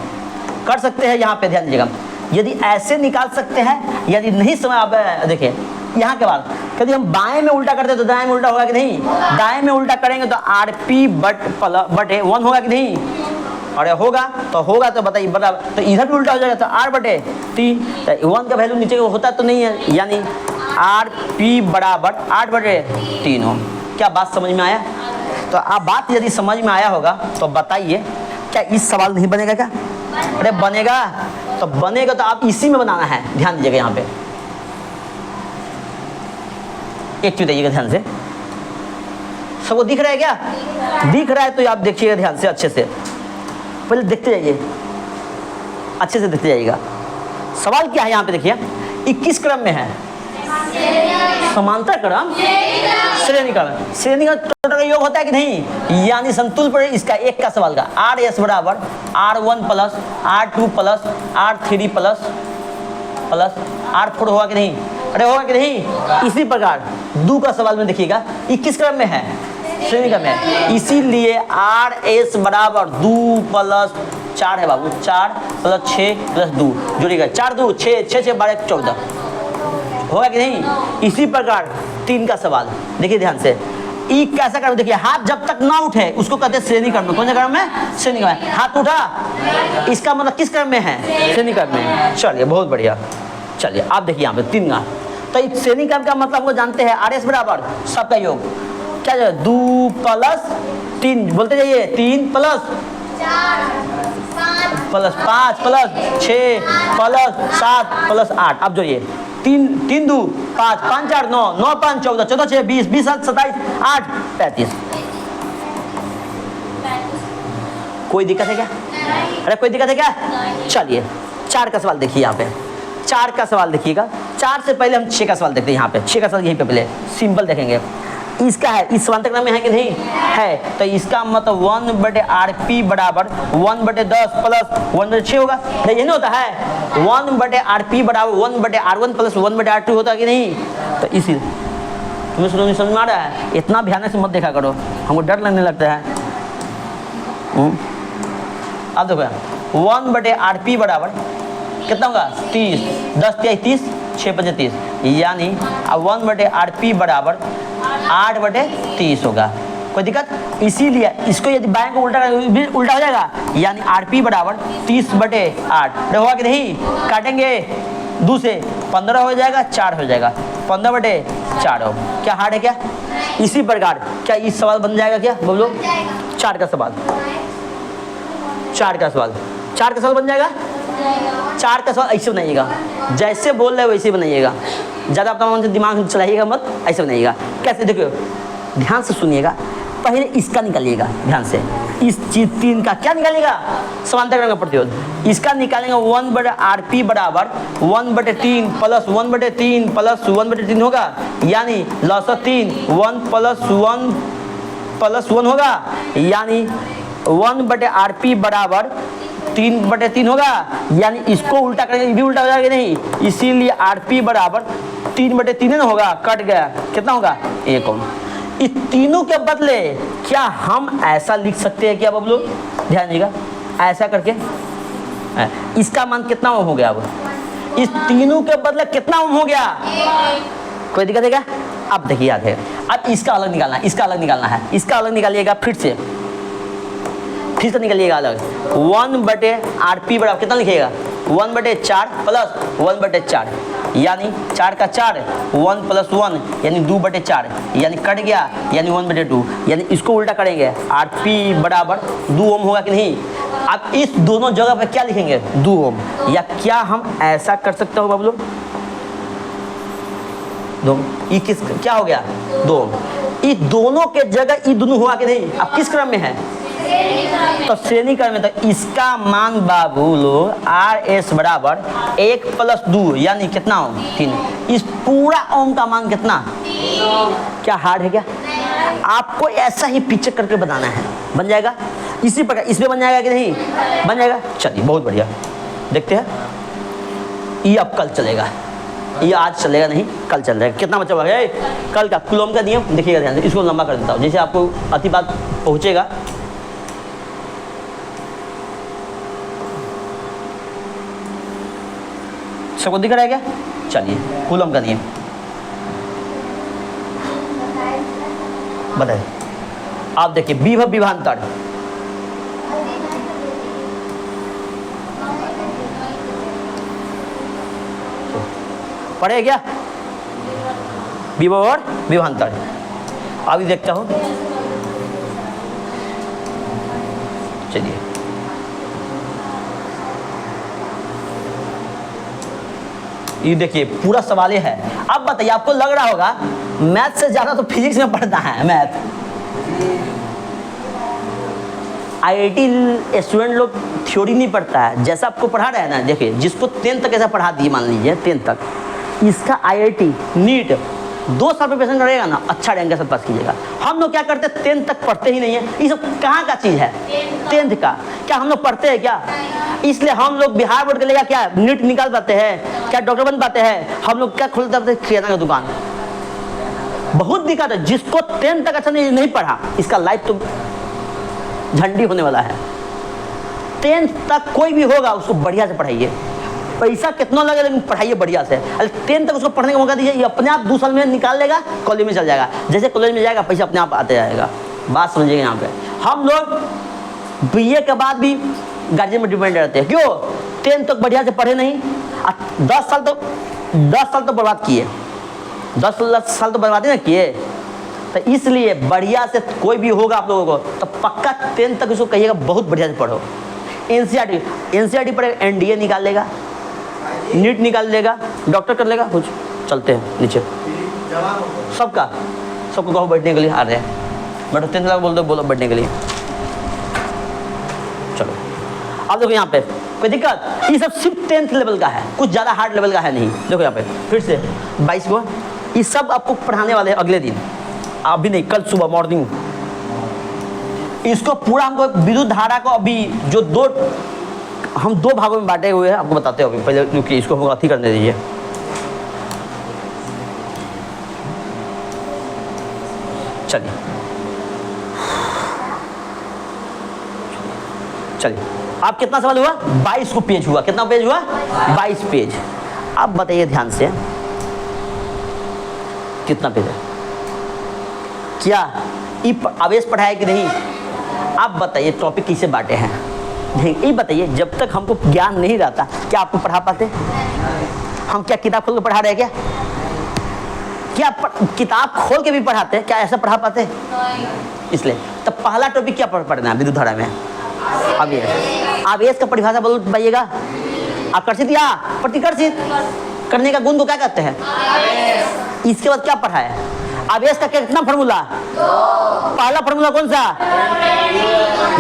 कर सकते हैं। यहाँ पे ध्यान दीजिएगा, यदि ऐसे निकाल सकते हैं, यदि नहीं समझ, आप देखिए यहाँ के बाद यदि हम बाएं में उल्टा करते हैं तो दाएं में उल्टा होगा कि नहीं? दाएं में उल्टा करेंगे तो RP बटे 1 होगा कि नहीं? अरे होगा तो बताइए बराबर, तो इधर भी उल्टा हो जाएगा, तो आर बटे 3, तो 1 का वैल्यू नीचे होता तो नहीं है, यानी आर पी बराबर 8 बटे 3 ओम। क्या बात समझ में आया? तो आप बात यदि समझ में आया होगा तो बताइए, क्या इस सवाल नहीं बनेगा क्या? अरे बनेगा, तो बनेगा तो आप इसी में बनाना है। ध्यान दीजिएगा यहाँ पे, एक चीज देखिएगा ध्यान से, सबको दिख रहा है क्या? दिख रहा है तो आप देखिएगा ध्यान से, अच्छे से पहले देखते जाइए, अच्छे से देखते जाइएगा। सवाल क्या है यहाँ पे देखिए, 21 क्रम में है, समांतर क्रम श्रेणी क्रम, श्रेणी का टोटल योग होता है कि नहीं, यानी संतुल पर इसका एक का सवाल का आर एस बराबर R1 plus R2 plus R3 plus R4 होगा कि नहीं? अरे होगा कि नहीं? इसी प्रकार दो का सवाल में देखिएगा 21 क्रम में है, श्रेणी क्रम में, इसीलिए आर एस बराबर 2 प्लस 4 है बाबू, 4 प्लस 6 प्लस 2 जोड़िएगा, 4 2 6 6 6 12 14 होगा कि नहीं? इसी प्रकार 3 का सवाल देखिए ध्यान से, ई कैसा क्रम देखिए, हाथ जब तक ना उठे उसको कहते हैं श्रेणी क्रम में। कौन सा क्रम में? श्रेणी क्रम में। हाथ उठा, इसका मतलब किस क्रम में है? श्रेणी क्रम में। चलिए बहुत बढ़िया, चलिए आप देखिए यहाँ पे 3 का, तो इस श्रेणी क्रम का मतलब हमको जानते हैं, आर एस बराबर सबका योग क्या है? 2 प्लस 3 बोलते जाइए, 3 प्लस 5 प्लस 6 प्लस 7 प्लस 8, अब जोड़िए 3 2 5 5 4 9 9 5 14 14 6 20 20 7 27 8 35। कोई दिक्कत है क्या? अरे कोई दिक्कत है क्या? चलिए 4 का सवाल देखिए यहाँ पे, 4 का सवाल देखिएगा। 4 से पहले हम 6 का सवाल देखते हैं। यहाँ पे 6 का सवाल यहीं पे पहले सिंपल देखेंगे, इसका है, इस समांतर क्रम में है कि नहीं है, तो इसका मतलब 1 बटे आर पी बराबर 1 बटे 10 प्लस 1 बटे 6 होगा, तो ये नहीं होता है 1 बटे आर पी बराबर 1 बटे R1 प्लस 1 बटे R2 होता है कि नहीं? तो इसी तुम्हें शुरू में समझ में आ रहा है, इतना ध्यान से मत देखा करो, हमको डर लगने लगता है। अब देखो 1 बटे आर पी बराबर कितना होगा? 30, 10 3 30 6 5 30, यानी 1 बटे आर पी बराबर 8 बटे 30 होगा। कोई दिक्कत? इसीलिए इसको यदि बाएं को उल्टा करेंगे उल्टा हो जाएगा, यानी आर पी बराबर 30 बटे 8 होगा कि नहीं? काटेंगे 2 से 15 हो जाएगा, 4 हो जाएगा, 15 बटे 4 हो। क्या हार्ड है क्या? इसी प्रकार क्या इस सवाल बन जाएगा क्या बोलो? 4 का सवाल, 4 का सवाल, 4 का सवाल बन जाएगा। 4 का सवाल ऐसे बनाइएगा, जैसे बोल रहे हो वैसे बनाइएगा, ज़्यादा अपना मन से दिमाग चलाइएगा मत, ऐसे बनाइएगा। कैसे? देखो ध्यान से सुनिएगा, पहले इसका निकालिएगा ध्यान से, इस चीज 3 का क्या निकालिएगा? समांतर क्रम का प्रतिरोध, इसका निकालेंगे 1 बटे आर पी बराबर 1 बटे 3 प्लस 1 बटे 3 प्लस 1 बटे 3 होगा, यानी लॉस 3 1 प्लस 1 होगा, यानी 1 बटे आर पी बराबर 3 बटे 3 होगा, यानी इसको उल्टा करेंगे ये भी उल्टा हो जाएगा नहीं, इसीलिए आर पी बराबर 3 बटे 3 ना होगा, कट गया, कितना होगा? 1 ओम। इस तीनों के बदले क्या हम ऐसा लिख सकते हैं क्या बबलू? ध्यान दीजिएगा, ऐसा करके इसका मान कितना ओम हो गया? अब इस तीनों के बदले कितना ओम हो गया? कोई दिक्कत है क्या? अब देखिए याद है, अब इसका अलग निकालना है, इसका अलग निकालना है, इसका अलग निकालिएगा, फिर से निकालिएगा अलग। 1 बटे आर पी बराबर कितना लिखिएगा? 1 बटे 4 प्लस 1 बटे 4, यानी 4 का 4 1 प्लस 1 यानी 2 बटे 4, यानी कट गया, यानी 1 बटे 2, यानी इसको उल्टा करेंगे, आर पी बराबर 2 ओम होगा कि नहीं? अब इस दोनों जगह पे क्या लिखेंगे? 2 ओम। या क्या हम ऐसा कर सकते हो बबलू? 2 ये किस क्या हो गया? 2 ओम। इस दोनों के जगह ये दोनों हुआ कि नहीं? अब किस क्रम में है? तो श्रेणी क्रम में, तो इसका मान बाबू लोग आर एस बराबर 1 प्लस 2 यानी कितना ओम? 3। इस पूरा ओम का मान कितना? क्या हार्ड है क्या? आपको ऐसा ही पिक्चर करके बनाना है, बन जाएगा। इसी प्रकार इसमें बन जाएगा कि नहीं? बन जाएगा। चलिए बहुत बढ़िया, देखते हैं। ये अब कल चलेगा, ये आज चलेगा नहीं, कल चल जाएगा। कितना बच्चा है कल का? कूलॉम का नियम देखिएगा ध्यान से, इसको लंबा कर देता हूँ, जैसे आपको अति बात पहुँचेगा। सबको दिख रहा है क्या? चलिए कूलॉम का नियम बताइए। आप देखिए विभव विभवांतर, पढ़े क्या? विभव और विभवांतर। अभी देखता हूँ, चलिए ये देखिए पूरा सवाल ये है। अब बताइए, आपको लग रहा होगा मैथ से ज्यादा तो फिजिक्स में पढ़ता है मैथ। आईआईटी स्टूडेंट लोग थ्योरी नहीं पढ़ता है, जैसा आपको पढ़ा रहे हैं ना, देखिए जिसको 10th तक ऐसा पढ़ा दिए, मान लीजिए 10th तक, इसका आईआईटी नीट 2 साल प्रिपरेशन करेगा ना, अच्छा रैंक के साथ पास कीजिएगा। हम लोग क्या करते हैं, 10th तक पढ़ते ही नहीं है। ये सब कहाँ का चीज़ है, 10th का? क्या हम लोग पढ़ते हैं क्या? इसलिए हम लोग बिहार बोर्ड के लिए क्या नीट निकाल पाते हैं, क्या डॉक्टर बन पाते हैं? हम लोग क्या खोल पाते हैं, किराना का दुकान। बहुत दिक्कत है। जिसको 10th तक अच्छा नहीं पढ़ा, इसका लाइफ तो झंडी होने वाला है। 10th तक कोई भी होगा उसको बढ़िया से पढ़ाइए, पैसा कितना लगे लेकिन पढ़ाइए बढ़िया से। अरे 10th तक उसको पढ़ने का मौका दीजिए, ये अपने आप 2 साल में निकाल लेगा, कॉलेज में चल जाएगा। जैसे कॉलेज में जाएगा पैसा अपने आप आते जाएगा। बात समझिएगा यहाँ पे। हम लोग बीए के बाद भी गार्जियन में डिपेंड रहते हैं। क्यों? 10th तक बढ़िया से पढ़े नहीं, 10 साल तो बर्बाद किए, 10 साल तो बर्बादी ना किए। तो इसलिए बढ़िया से कोई भी होगा आप लोगों को तो पक्का 10th तक उसको कहिएगा बहुत बढ़िया से पढ़ो। एनसीईआरटी पर एनडीए निकाल लेगा, नीट निकाल लेगा, डॉक्टर कर लेगा, कुछ चलते हैं नीचे। सबको कहो बैठने के लिए आ रहे हैं, बट 10th तक बोलो बैठने के लिए। चलो अब देखो यहाँ पे कोई दिक्कत, ये सब सिर्फ 10th लेवल का है, कुछ ज़्यादा हार्ड लेवल का है नहीं। देखो यहाँ पे फिर से 22 को, ये सब आपको पढ़ाने वाले हैं अगले दिन, अभी नहीं, कल सुबह मॉर्निंग। इसको पूरा हमको विद्युत धारा को अभी जो हम 2 भागों में बांटे हुए हैं, आपको बताते हो अभी। पहले क्योंकि इसको हमको अथी करने दीजिए। चलिए आप कितना सवाल हुआ? 22 को पेज हुआ। कितना पेज हुआ? 22 पेज। अब बताइए ध्यान से, कितना पेज है, क्या आवेश पढ़ाया कि नहीं? आप बताइए टॉपिक किसे बांटे हैं? ये बताइए, जब तक हमको ज्ञान नहीं रहता क्या आपको पढ़ा पाते? हम क्या किताब खोल के पढ़ा रहे हैं क्या किताब खोल के भी पढ़ाते हैं क्या? ऐसा पढ़ा पाते? इसलिए तो पहला टॉपिक क्या पढ़ना है विद्युत धारा में? आवेश का परिभाषा बोल पाइएगा। आकर्षित या प्रतिकर्षित करने का गुण को क्या कहते हैं? इसके बाद क्या पढ़ा है? आवेश का कितना फॉर्मूला? पहला फॉर्मूला कौन सा?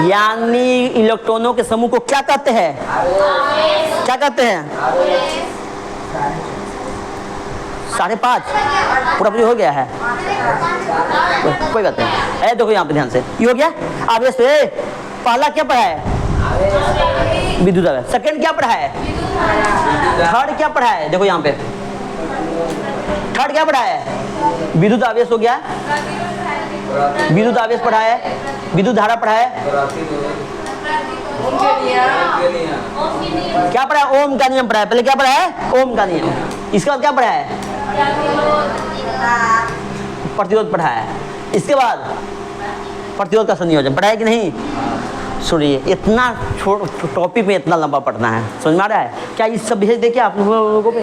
यानी इलेक्ट्रॉनों के समूह को क्या कहते हैं? क्या कहते हैं? 5.5 पूरा हो गया है, कोई बात नहीं। देखो यहाँ पे ध्यान से, ये हो गया आवेश पे। पहला क्या पढ़ा है? विद्युत आवेश। सेकंड क्या पढ़ा है? थर्ड क्या पढ़ा है? देखो यहाँ पे थर्ड क्या पढ़ा है? विद्युत आवेश हो गया, विद्युत आवेश पढ़ा है, विद्युत धारा पढ़ा है, क्या पढ़ा है? ओम का नियम पढ़ा है। पहले क्या पढ़ा है? ओम का नियम। इसके बाद क्या पढ़ा है? प्रतिरोध पढ़ा है। इसके बाद प्रतिरोध का संयोजन पढ़ा है कि नहीं? सुनिए, इतना टॉपिक में इतना लंबा पढ़ना है, समझ में आ रहा है क्या? इस सब भेज दे क्या आप लोगों पे?